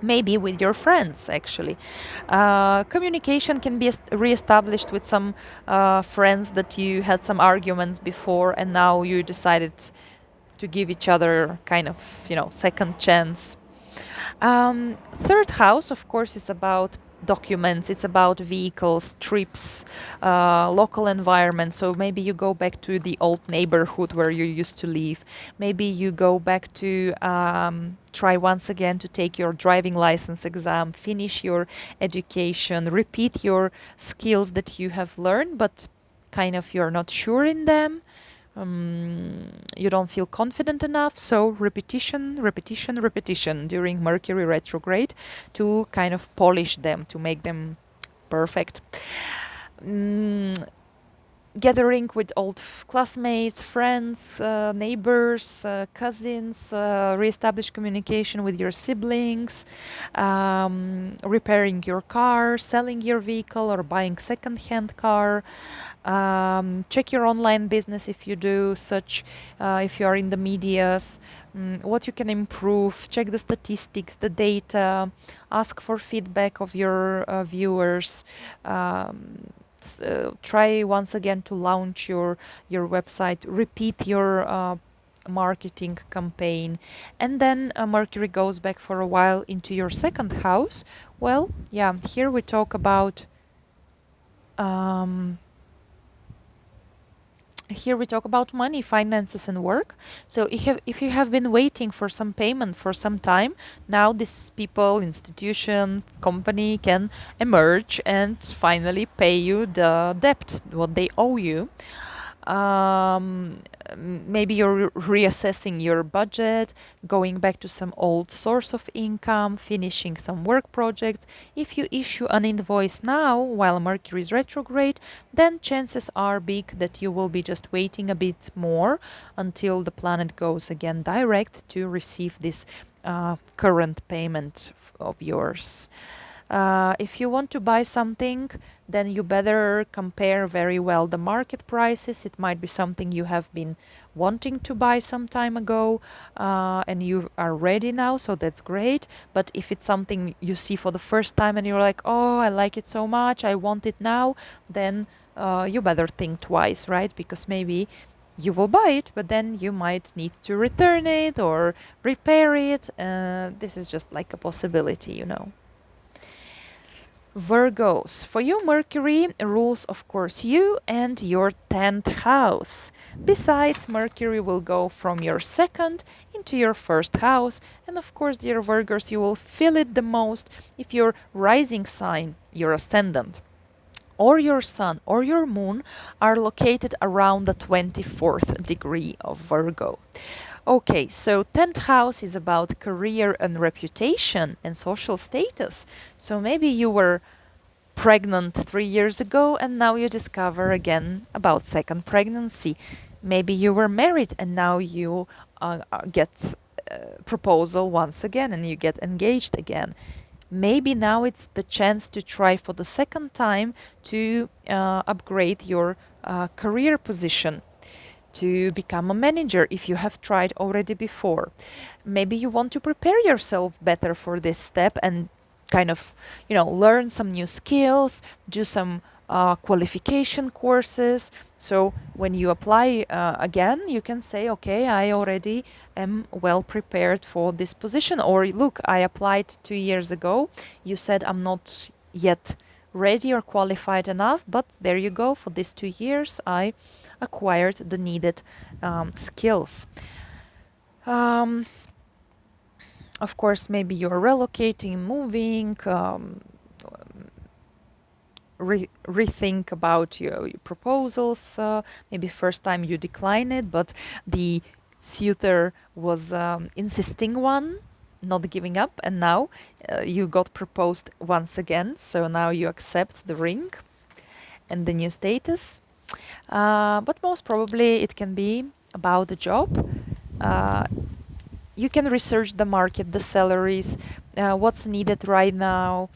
[SPEAKER 1] Maybe with your friends, actually. Communication can be re-established with some friends that you had some arguments before, and now you decided to give each other kind of, second chance. Third house, of course, is about documents, it's about vehicles, trips, local environment. So maybe you go back to the old neighborhood where you used to live. Maybe you go back to try once again to take your driving license exam, finish your education, repeat your skills that you have learned, but kind of you're not sure in them. You don't feel confident enough, so repetition, repetition, repetition during Mercury retrograde to kind of polish them, to make them perfect. Gathering with old classmates, friends, neighbors, cousins, re-establish communication with your siblings, repairing your car, selling your vehicle or buying second-hand car. Check your online business if you do such, if you are in the medias, what you can improve, check the statistics, the data, ask for feedback of your viewers. Try once again to launch your website, repeat your marketing campaign, and then Mercury goes back for a while into your second house. Well, yeah, here we talk about money, finances, and work. So if you have been waiting for some payment for some time, now this people, institution, company can emerge and finally pay you the debt, what they owe you. Maybe you're reassessing your budget, going back to some old source of income, finishing some work projects. If you issue an invoice now while Mercury is retrograde, then chances are big that you will be just waiting a bit more until the planet goes again direct to receive this current payment of yours. If you want to buy something, then you better compare very well the market prices. It might be something you have been wanting to buy some time ago and you are ready now, so that's great. But if it's something you see for the first time and you're like, oh, I like it so much, I want it now, then you better think twice, right? Because maybe you will buy it, but then you might need to return it or repair it. This is just like a possibility, you know. Virgos, for you, Mercury rules, of course, you and your 10th house. Besides, Mercury will go from your second into your first house. And of course, dear Virgos, you will feel it the most if your rising sign, your ascendant, or your sun or your moon are located around the 24th degree of Virgo. Okay, so 10th house is about career and reputation and social status. So maybe you were pregnant 3 years ago and now you discover again about second pregnancy. Maybe you were married and now you get proposal once again and you get engaged again. Maybe now it's the chance to try for the second time to upgrade your career position, to become a manager if you have tried already before. Maybe you want to prepare yourself better for this step and kind of, learn some new skills, do some qualification courses. So when you apply again, you can say, okay, I already am well prepared for this position. Or look, I applied 2 years ago. You said I'm not yet ready or qualified enough, but there you go. For these 2 years, I acquired the needed skills. Of course, maybe you're relocating, moving, rethink about your proposals. Maybe first time you decline it, but the suitor was insisting one, not giving up, and now you got proposed once again. So now you accept the ring and the new status. But most probably it can be about the job. You can research the market, the salaries, what's needed right now,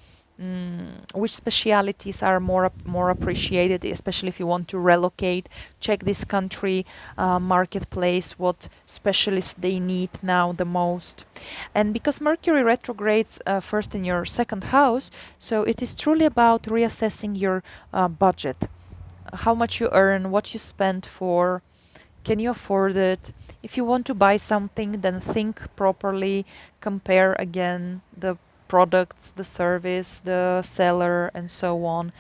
[SPEAKER 1] which specialities are more appreciated, especially if you want to relocate. Check this country marketplace, what specialists they need now the most. And because Mercury retrogrades first in your second house, so it is truly about reassessing your budget, how much you earn, what you spend for, can you afford it? If you want to buy something, then think properly, compare again the products, the service, the seller, and so on.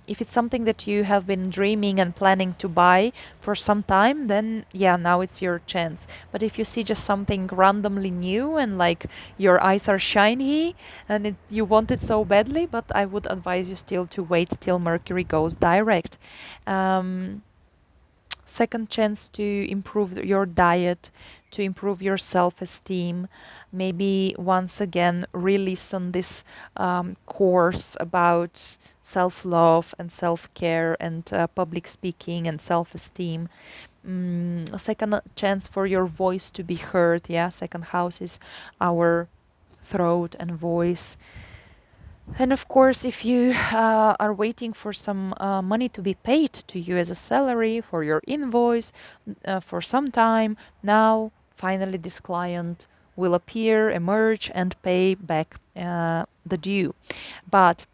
[SPEAKER 1] If it's something that you have been dreaming and planning to buy for some time, then yeah, now it's your chance. But if you see just something randomly new and like your eyes are shiny and you want it so badly, but I would advise you still to wait till Mercury goes direct. Second chance to improve your diet, to improve your self-esteem. Maybe once again re-listen this course about self-love and self-care and public speaking and self-esteem. A second chance for your voice to be heard. Yeah, second house is our throat and voice. And of course, if you are waiting for some money to be paid to you as a salary for your invoice for some time, now finally this client will appear, emerge, and pay back the due. But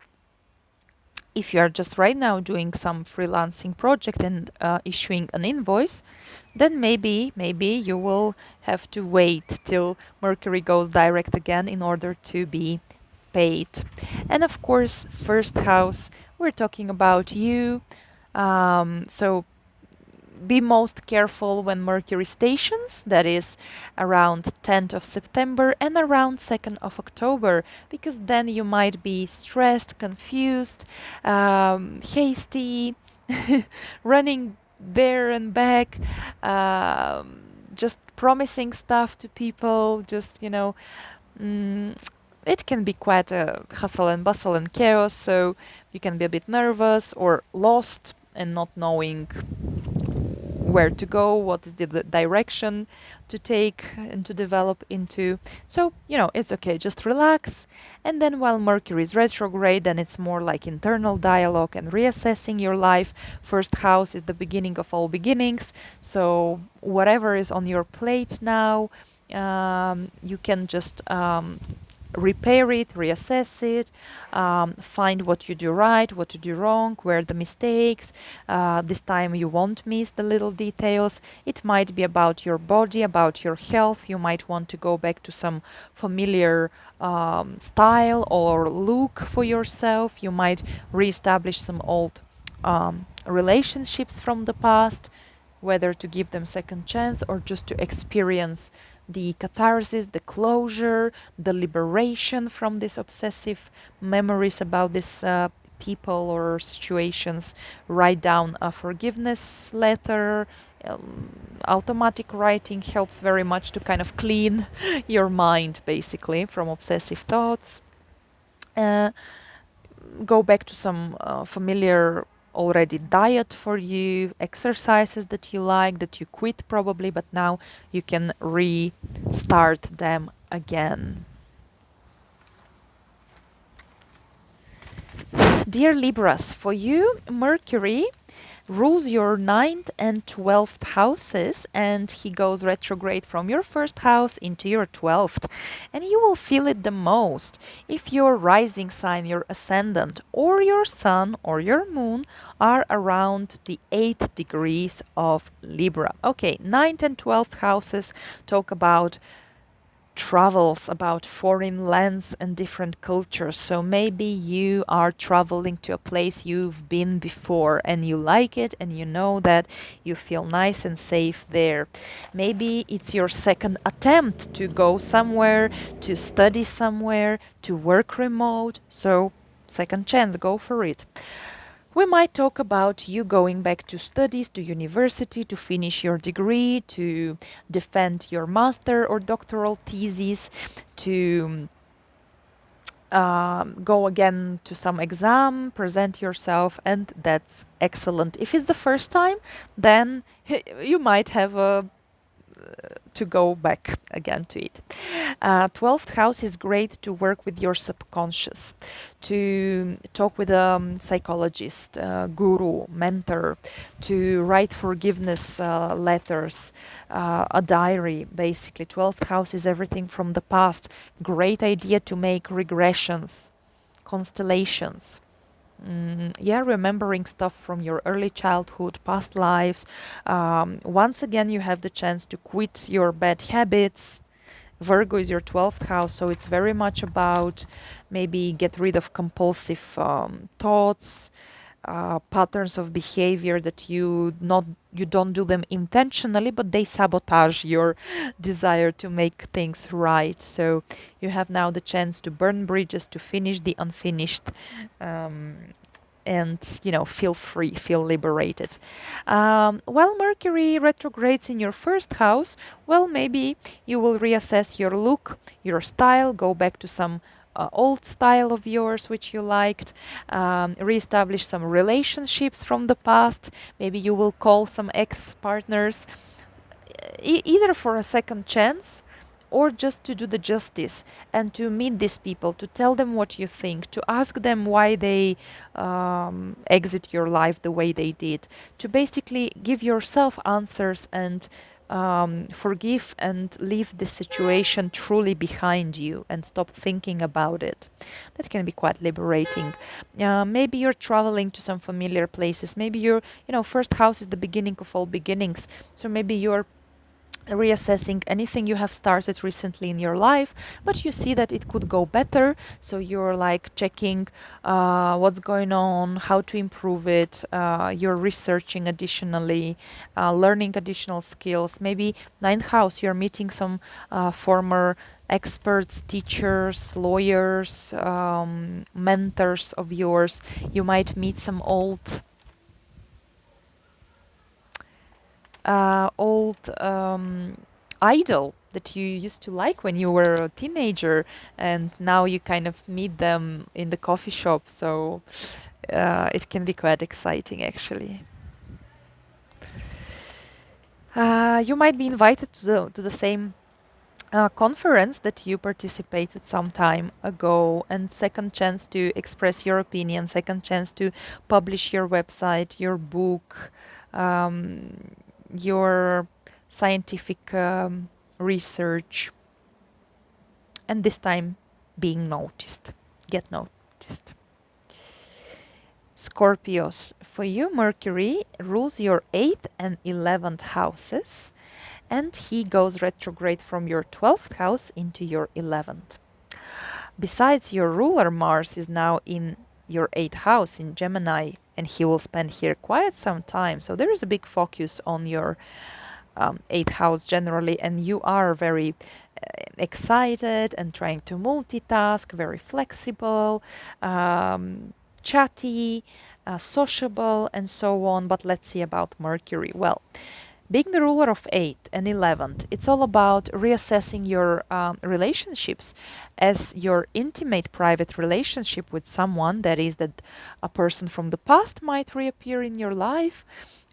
[SPEAKER 1] if you are just right now doing some freelancing project and issuing an invoice, then maybe you will have to wait till Mercury goes direct again in order to be paid. And of course, first house, we're talking about you. So be most careful when Mercury stations, that is around 10th of September and around 2nd of October, because then you might be stressed, confused, hasty, running there and back, just promising stuff to people, just, it can be quite a hustle and bustle and chaos, so you can be a bit nervous or lost and not knowing where to go, what is the direction to take and to develop into. So, it's okay, just relax. And then while Mercury is retrograde, then it's more like internal dialogue and reassessing your life. First house is the beginning of all beginnings. So whatever is on your plate now, you can just repair it, reassess it, find what you do right, what you do wrong, where the mistakes. This time you won't miss the little details. It might be about your body, about your health. You might want to go back to some familiar style or look for yourself. You might reestablish some old relationships from the past, whether to give them second chance or just to experience the catharsis, the closure, the liberation from these obsessive memories about this people or situations. Write down a forgiveness letter. Automatic writing helps very much to kind of clean your mind, basically, from obsessive thoughts. Go back to some familiar already diet for you, exercises that you like, that you quit probably, but now you can restart them again. Dear Libras, for you, Mercury rules your 9th and 12th houses, and he goes retrograde from your first house into your 12th, and you will feel it the most if your rising sign, your ascendant, or your sun or your moon are around the 8th degrees of Libra. Okay, 9th and 12th houses talk about travels, about foreign lands and different cultures. So maybe you are traveling to a place you've been before and you like it and you know that you feel nice and safe there. Maybe it's your second attempt to go somewhere, to study somewhere, to work remote. So second chance, go for it. We might talk about you going back to studies, to university, to finish your degree, to defend your master or doctoral thesis, to go again to some exam, present yourself, and that's excellent. If it's the first time, then you might have to go back again to it. 12th house is great to work with your subconscious, to talk with a psychologist, guru, mentor, to write forgiveness letters, a diary, basically. 12th house is everything from the past. Great idea to make regressions, constellations. Yeah, remembering stuff from your early childhood, past lives. Once again, you have the chance to quit your bad habits. Virgo is your 12th house, so it's very much about maybe get rid of compulsive thoughts, patterns of behavior that you don't do them intentionally, but they sabotage your desire to make things right. So you have now the chance to burn bridges, to finish the unfinished, and feel free, feel liberated. While Mercury retrogrades in your first house, well, maybe you will reassess your look, your style, go back to some old style of yours which you liked, reestablish some relationships from the past. Maybe you will call some ex-partners, either for a second chance or just to do the justice and to meet these people, to tell them what you think, to ask them why they exit your life the way they did, to basically give yourself answers and forgive and leave the situation truly behind you and stop thinking about it. That can be quite liberating. Maybe you're traveling to some familiar places. Maybe first house is the beginning of all beginnings. So maybe you're reassessing anything you have started recently in your life, but you see that it could go better, so you're like checking what's going on, how to improve it. You're researching additionally, learning additional skills. Maybe ninth house, you're meeting some former experts, teachers, lawyers, mentors of yours. You might meet some old idol that you used to like when you were a teenager, and now you kind of meet them in the coffee shop. So it can be quite exciting, actually. You might be invited to the same conference that you participated some time ago, and second chance to express your opinion, second chance to publish your website, your book, your scientific research, and this time being noticed, get noticed. Scorpios, for you, Mercury rules your 8th and 11th houses, and he goes retrograde from your 12th house into your 11th. Besides, your ruler Mars is now in your 8th house in Gemini, and he will spend here quite some time. So there is a big focus on your 8th house generally, and you are very excited and trying to multitask, very flexible, chatty, sociable, and so on. But let's see about Mercury. Well, being the ruler of 8th and 11th, it's all about reassessing your relationships, as your intimate private relationship with someone, that is, that a person from the past might reappear in your life,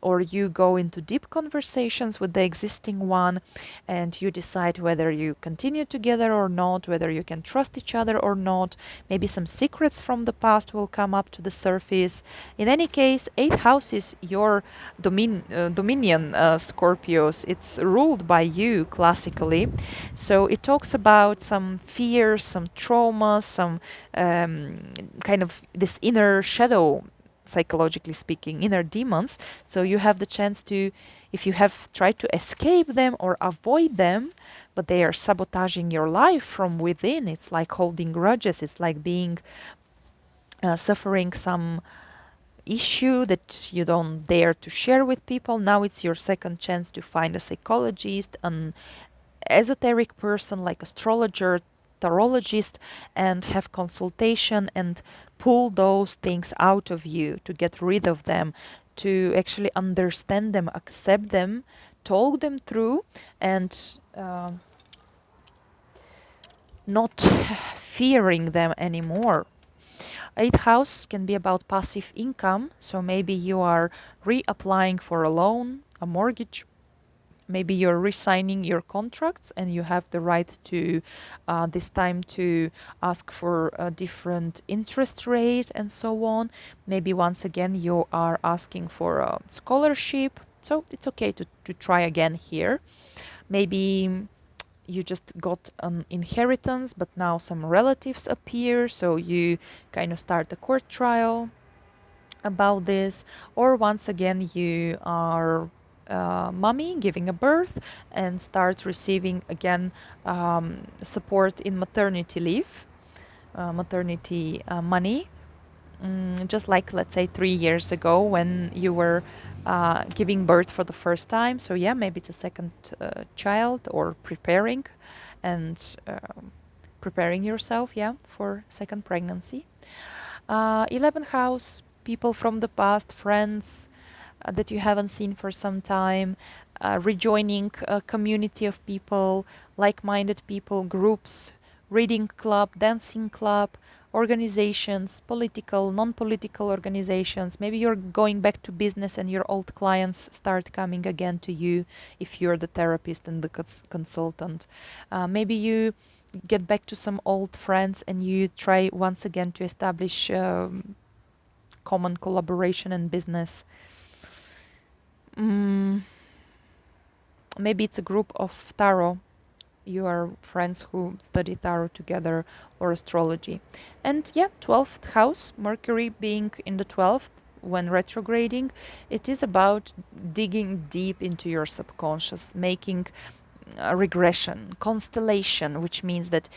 [SPEAKER 1] or you go into deep conversations with the existing one and you decide whether you continue together or not, whether you can trust each other or not. Maybe some secrets from the past will come up to the surface. In any case, 8th house is your dominion, Scorpios. It's ruled by you classically. So it talks about some fears, some trauma, some kind of this inner shadow, psychologically speaking, inner demons. So you have the chance to if you have tried to escape them or avoid them, but they are sabotaging your life from within. It's like holding grudges. It's like being suffering some issue that you don't dare to share with people. Now it's your second chance to find a psychologist, an esoteric person like astrologer, tarologist, and have consultation and pull those things out of you, to get rid of them, to actually understand them, accept them, talk them through, and not fearing them anymore. Eighth house can be about passive income, so maybe you are reapplying for a loan, a mortgage. Maybe you're re-signing your contracts and you have the right to this time to ask for a different interest rate and so on. Maybe once again you are asking for a scholarship, so it's okay to try again here. Maybe you just got an inheritance, but now some relatives appear, so you kind of start a court trial about this. Or once again you are mommy giving a birth and start receiving again support in maternity leave, maternity money, just like, let's say, 3 years ago when you were giving birth for the first time. So yeah, maybe it's a second child, or preparing and preparing yourself, yeah, for second pregnancy. 11th house, people from the past, friends that you haven't seen for some time, rejoining a community of people, like-minded people, groups, reading club, dancing club, organizations, political, non-political organizations. Maybe you're going back to business and your old clients start coming again to you if you're the therapist and the consultant. Maybe you get back to some old friends and you try once again to establish common collaboration and business. Maybe it's a group of tarot. You are friends who study tarot together, or astrology. And yeah, 12th house, Mercury being in the 12th when retrograding, it is about digging deep into your subconscious, making a regression, constellation, which means that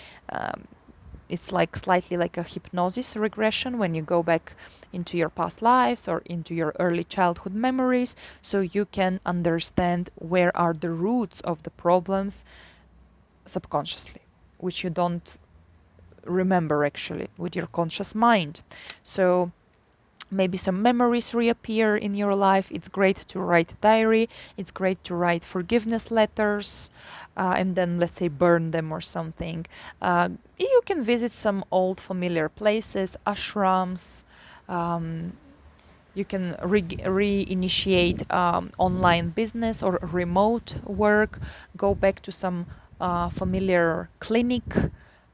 [SPEAKER 1] it's like slightly like a hypnosis regression when you go back into your past lives or into your early childhood memories, so you can understand where are the roots of the problems subconsciously, which you don't remember actually with your conscious mind. So maybe some memories reappear in your life. It's great to write a diary. It's great to write forgiveness letters and then, let's say, burn them or something. You can visit some old familiar places, ashrams. You can reinitiate online business or remote work. Go back to some familiar clinic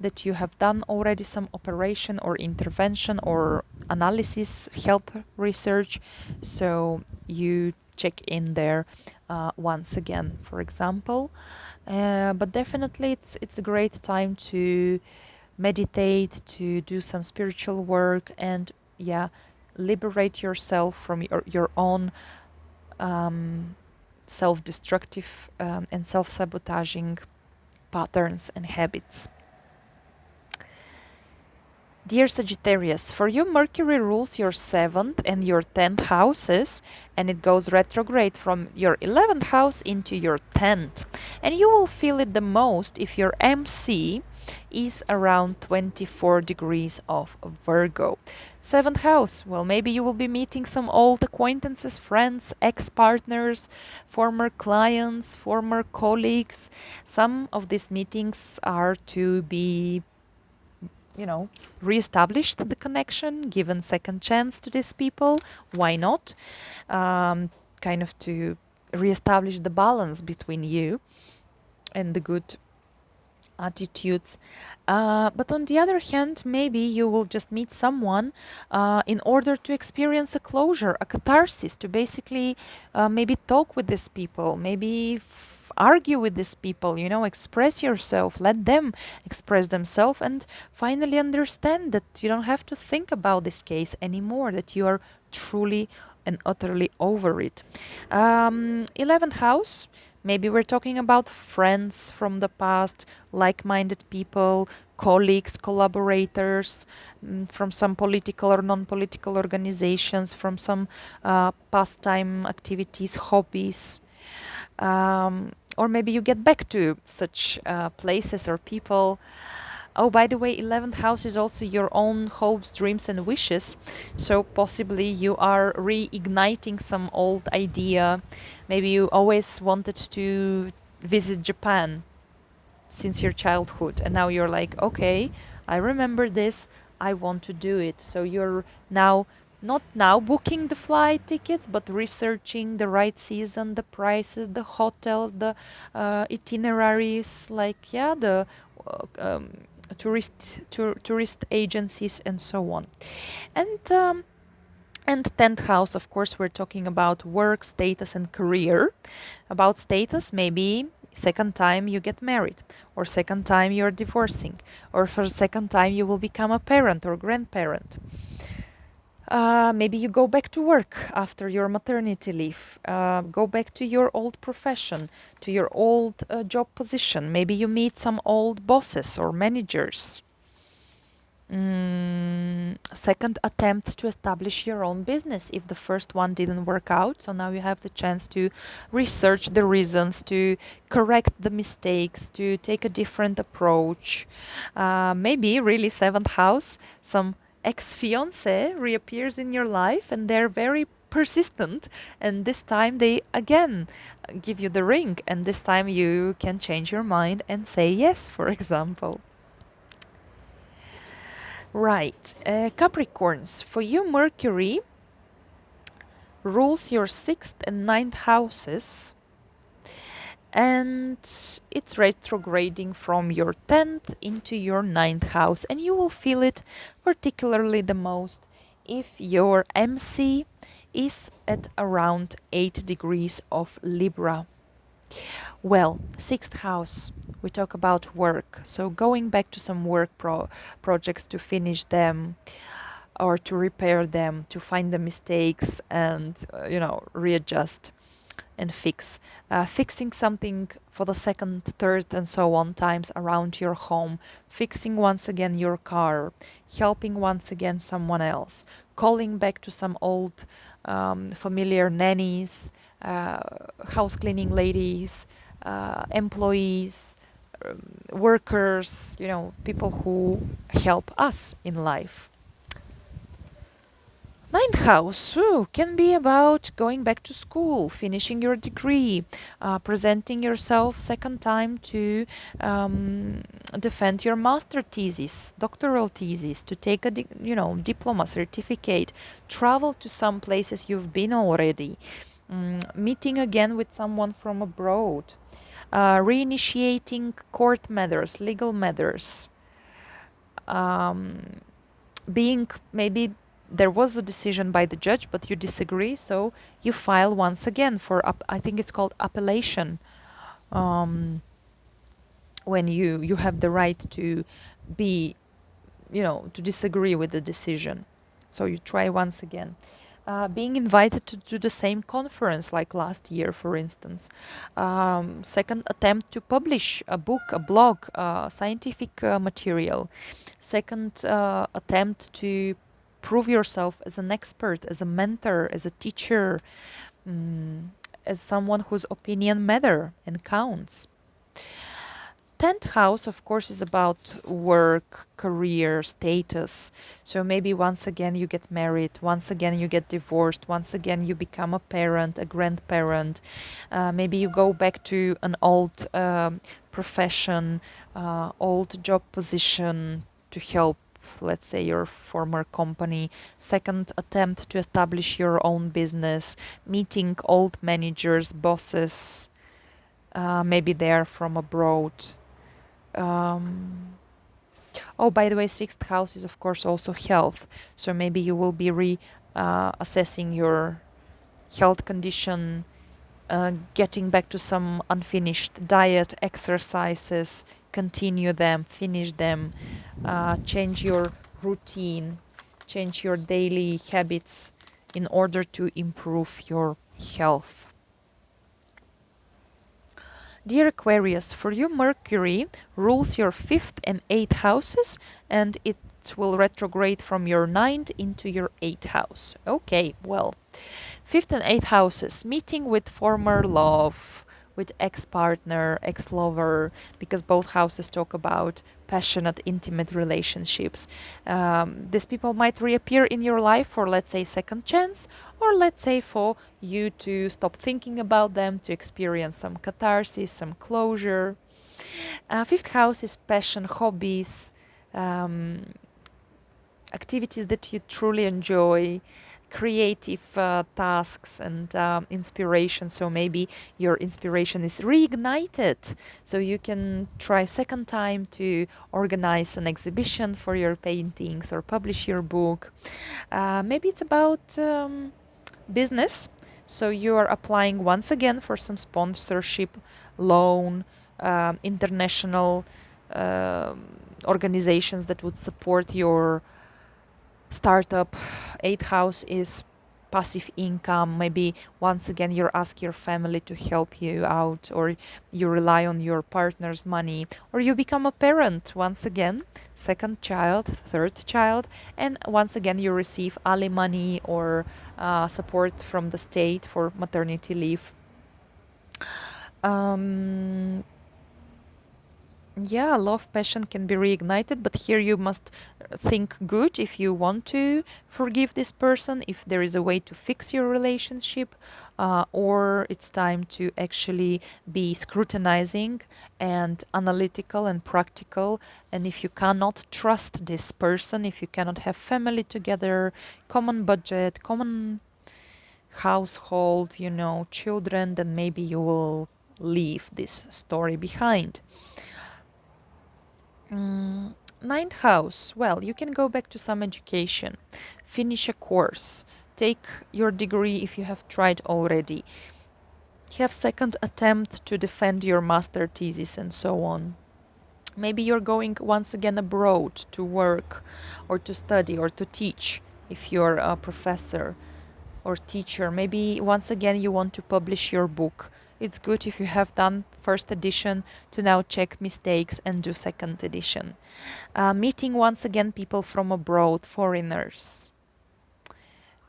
[SPEAKER 1] that you have done already, some operation or intervention or analysis, health research. So you check in there once again, for example. But definitely it's a great time to meditate, to do some spiritual work, and yeah, liberate yourself from your own self-destructive and self-sabotaging patterns and habits. Dear Sagittarius, for you, Mercury rules your 7th and your 10th houses, and it goes retrograde from your 11th house into your 10th. And you will feel it the most if your MC is around 24 degrees of Virgo. 7th house, well, maybe you will be meeting some old acquaintances, friends, ex-partners, former clients, former colleagues. Some of these meetings are to be, reestablished the connection, given second chance to these people. Why not? Kind of to reestablish the balance between you and the good attitudes. But on the other hand, maybe you will just meet someone in order to experience a closure, a catharsis, to basically maybe talk with these people, maybe argue with these people, express yourself, let them express themselves, and finally understand that you don't have to think about this case anymore, that you are truly and utterly over it. 11th house, maybe we're talking about friends from the past, like-minded people, colleagues, collaborators, from some political or non-political organizations, from some pastime activities, hobbies. Or maybe you get back to such places or people. Oh, by the way, 11th house is also your own hopes, dreams, and wishes. So possibly you are reigniting some old idea. Maybe you always wanted to visit Japan since your childhood, and now you're like, okay, I remember this, I want to do it. So you're now not now booking the flight tickets, but researching the right season, the prices, the hotels, the itineraries, like the tourist agencies, and so on. And 10th house, of course, we're talking about work, status, and career. About status, maybe second time you get married, or second time you're divorcing, or for second time you will become a parent or grandparent. Maybe you go back to work after your maternity leave, go back to your old profession, to your old job position. Maybe you meet some old bosses or managers. Second attempt to establish your own business if the first one didn't work out. So now you have the chance to research the reasons, to correct the mistakes, to take a different approach. Maybe really 7th house, some ex-fiance reappears in your life and they're very persistent, and this time they again give you the ring, and this time you can change your mind and say yes, for example. Right, Capricorns, for you Mercury rules your 6th and 9th houses, and it's retrograding from your 10th into your 9th house, and you will feel it particularly the most if your MC is at around 8 degrees of Libra. Well, 6th house, we talk about work, so going back to some work projects to finish them or to repair them, to find the mistakes and readjust and fix. Fixing something for the second, third, and so on times around your home, fixing once again your car, helping once again someone else, calling back to some old familiar nannies, house cleaning ladies, employees, workers, people who help us in life. 9th house can be about going back to school, finishing your degree, presenting yourself second time to defend your master thesis, doctoral thesis, to take a diploma, certificate, travel to some places you've been already, meeting again with someone from abroad, reinitiating court matters, legal matters, being maybe there was a decision by the judge, but you disagree, so you file once again for, I think it's called appellation, when you have the right to be, to disagree with the decision. So you try once again. Being invited to do the same conference like last year, for instance. Second attempt to publish a book, a blog, scientific material. Second attempt to prove yourself as an expert, as a mentor, as a teacher, as someone whose opinion matters and counts. 10th house, of course, is about work, career, status. So maybe once again you get married, once again you get divorced, once again you become a parent, a grandparent. Maybe you go back to an old profession, old job position to help, let's say, your former company. Second attempt to establish your own business, meeting old managers, bosses, maybe they're from abroad. Oh, by the way, 6th house is of course also health, so maybe you will be assessing your health condition, getting back to some unfinished diet, exercises, continue them, finish them, change your routine, change your daily habits, in order to improve your health. Dear Aquarius, for you Mercury rules your 5th and 8th houses, and it will retrograde from your 9th into your 8th house. Okay, well, 5th and 8th houses, meeting with former love, with ex-partner, ex-lover, because both houses talk about passionate, intimate relationships. These people might reappear in your life for, let's say, second chance, or let's say for you to stop thinking about them, to experience some catharsis, some closure. 5th house is passion, hobbies, activities that you truly enjoy, creative tasks and inspiration. So maybe your inspiration is reignited, so you can try second time to organize an exhibition for your paintings or publish your book. Maybe it's about business, so you are applying once again for some sponsorship, loan, international organizations that would support your startup. 8th house is passive income. Maybe once again you ask your family to help you out, or you rely on your partner's money, or you become a parent once again, second child, third child, and once again you receive alimony or support from the state for maternity leave. Yeah, love, passion can be reignited, but here you must think good if you want to forgive this person, if there is a way to fix your relationship, or it's time to actually be scrutinizing and analytical and practical. And if you cannot trust this person, if you cannot have family together, common budget, common household, you know, children, then maybe you will leave this story behind. 9th house, well, you can go back to some education, finish a course, take your degree if you have tried already, have second attempt to defend your master thesis and so on. Maybe you're going once again abroad to work or to study or to teach if you're a professor or teacher. Maybe once again you want to publish your book. It's good if you have done first edition to now check mistakes and do second edition. Meeting once again people from abroad, foreigners.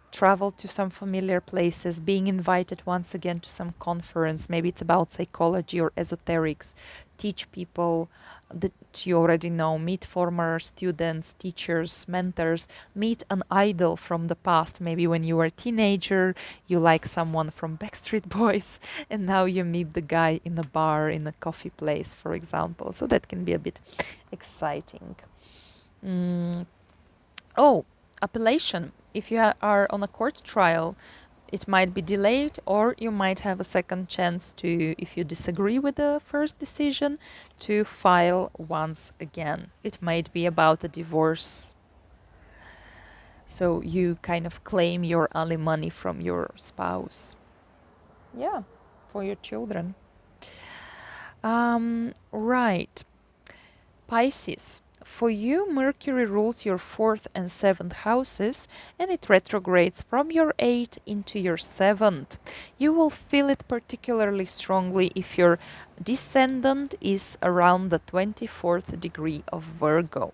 [SPEAKER 1] Travel to some familiar places, being invited once again to some conference. Maybe it's about psychology or esoterics. Teach people that you already know. Meet former students, teachers, mentors. Meet an idol from the past. Maybe when you were a teenager, you like someone from Backstreet Boys, and now you meet the guy in a bar, in a coffee place, for example. So that can be a bit exciting. Oh, appellation. If you are on a court trial, it might be delayed, or you might have a second chance to, if you disagree with the first decision, to file once again. It might be about a divorce. So you kind of claim your alimony from your spouse. Yeah, for your children. Right. Pisces. For you, Mercury rules your 4th and 7th houses, and it retrogrades from your 8th into your 7th. You will feel it particularly strongly if your descendant is around the 24th degree of Virgo.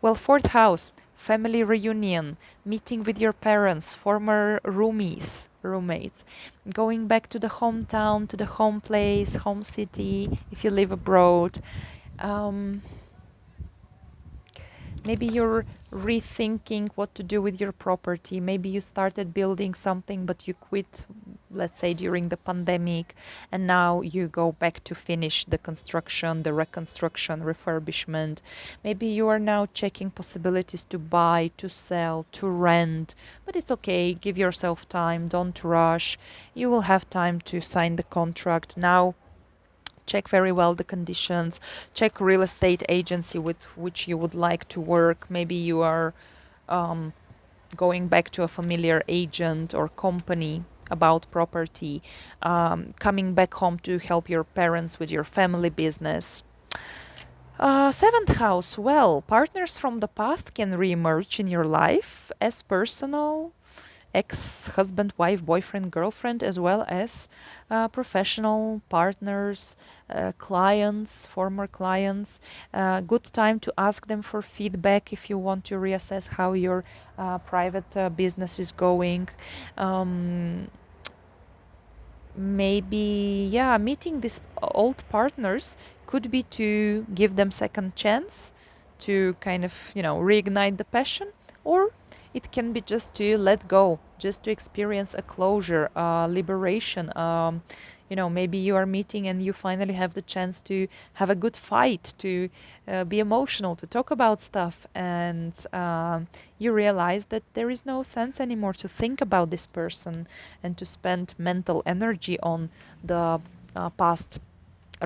[SPEAKER 1] Well, 4th house, family reunion, meeting with your parents, former roommates, going back to the hometown, to the home place, home city, if you live abroad. Maybe you're rethinking what to do with your property. Maybe you started building something, but you quit, let's say, during the pandemic, and now you go back to finish the construction, the reconstruction, refurbishment. Maybe you are now checking possibilities to buy, to sell, to rent, but it's okay. Give yourself time. Don't rush. You will have time to sign the contract. Now, check very well the conditions, check real estate agency with which you would like to work. Maybe you are going back to a familiar agent or company about property, coming back home to help your parents with your family business. 7th house, well, partners from the past can re-emerge in your life as personal ex-husband, wife, boyfriend, girlfriend, as well as professional partners, clients, former clients. Good time to ask them for feedback if you want to reassess how your private business is going. Maybe, yeah, meeting these old partners could be to give them second chance to kind of, reignite the passion, or it can be just to let go, just to experience a closure, liberation. Maybe you are meeting and you finally have the chance to have a good fight, to be emotional, to talk about stuff, and you realize that there is no sense anymore to think about this person and to spend mental energy on the past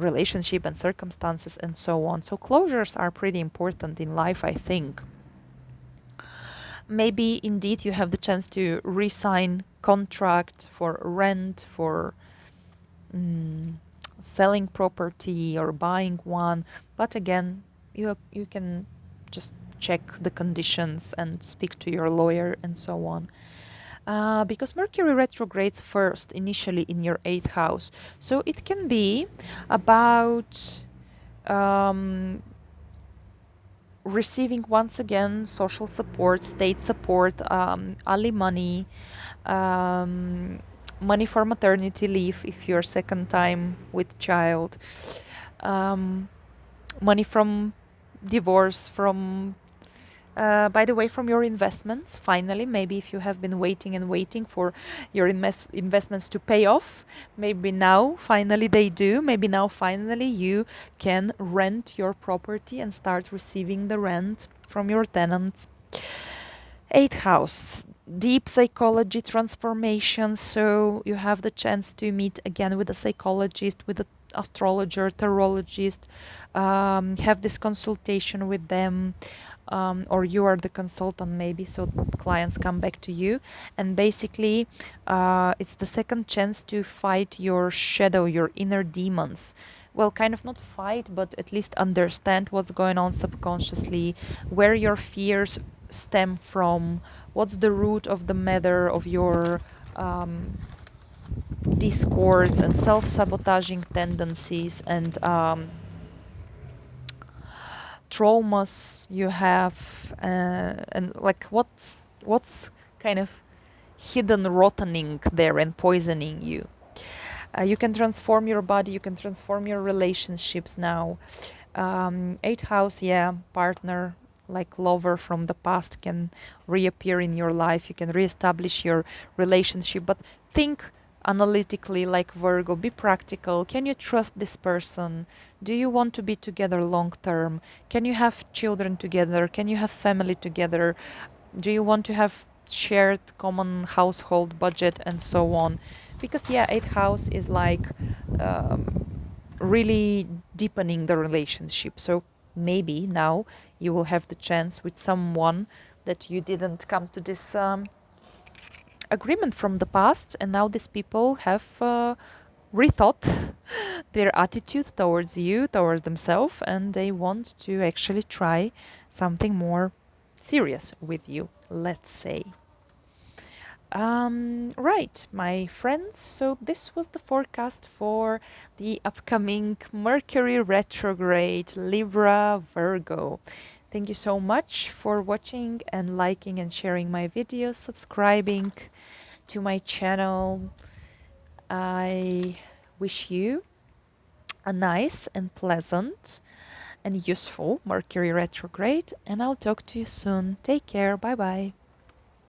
[SPEAKER 1] relationship and circumstances and so on. So closures are pretty important in life, I think. Maybe indeed you have the chance to re-sign contract for rent, for selling property or buying one, but again, you can just check the conditions and speak to your lawyer and so on. Because Mercury retrogrades first initially in your 8th house, so it can be about receiving once again social support, state support, alimony, money for maternity leave if you're second time with child, money from divorce, from by the way, from your investments. Finally, maybe if you have been waiting and waiting for your investments to pay off, maybe now finally they do. Maybe now finally you can rent your property and start receiving the rent from your tenants. 8th house, deep psychology transformation. So you have the chance to meet again with a psychologist, with an astrologer, tarologist, have this consultation with them, or you are the consultant maybe, so clients come back to you, and basically it's the second chance to fight your shadow, your inner demons. Well, kind of not fight, but at least understand what's going on subconsciously, where your fears stem from, what's the root of the matter of your discords and self-sabotaging tendencies and traumas you have, and like what's kind of hidden rottening there and poisoning you. You can transform your body, you can transform your relationships now. 8th house, yeah, partner, like lover from the past can reappear in your life. You can reestablish your relationship, but think analytically like Virgo. Be practical. Can you trust this person? Do you want to be together long term? Can you have children together? Can you have family together? Do you want to have shared common household budget and so on? Because yeah, 8th house is like really deepening the relationship. So maybe now you will have the chance with someone that you didn't come to this agreement from the past, and now these people have rethought their attitude towards you, towards themselves, and they want to actually try something more serious with you, let's say. Right, my friends, so this was the forecast for the upcoming Mercury retrograde, Libra, Virgo. Thank you so much for watching and liking and sharing my videos, subscribing to my channel. I wish you a nice and pleasant and useful Mercury retrograde, and I'll talk to you soon. Take care. Bye bye.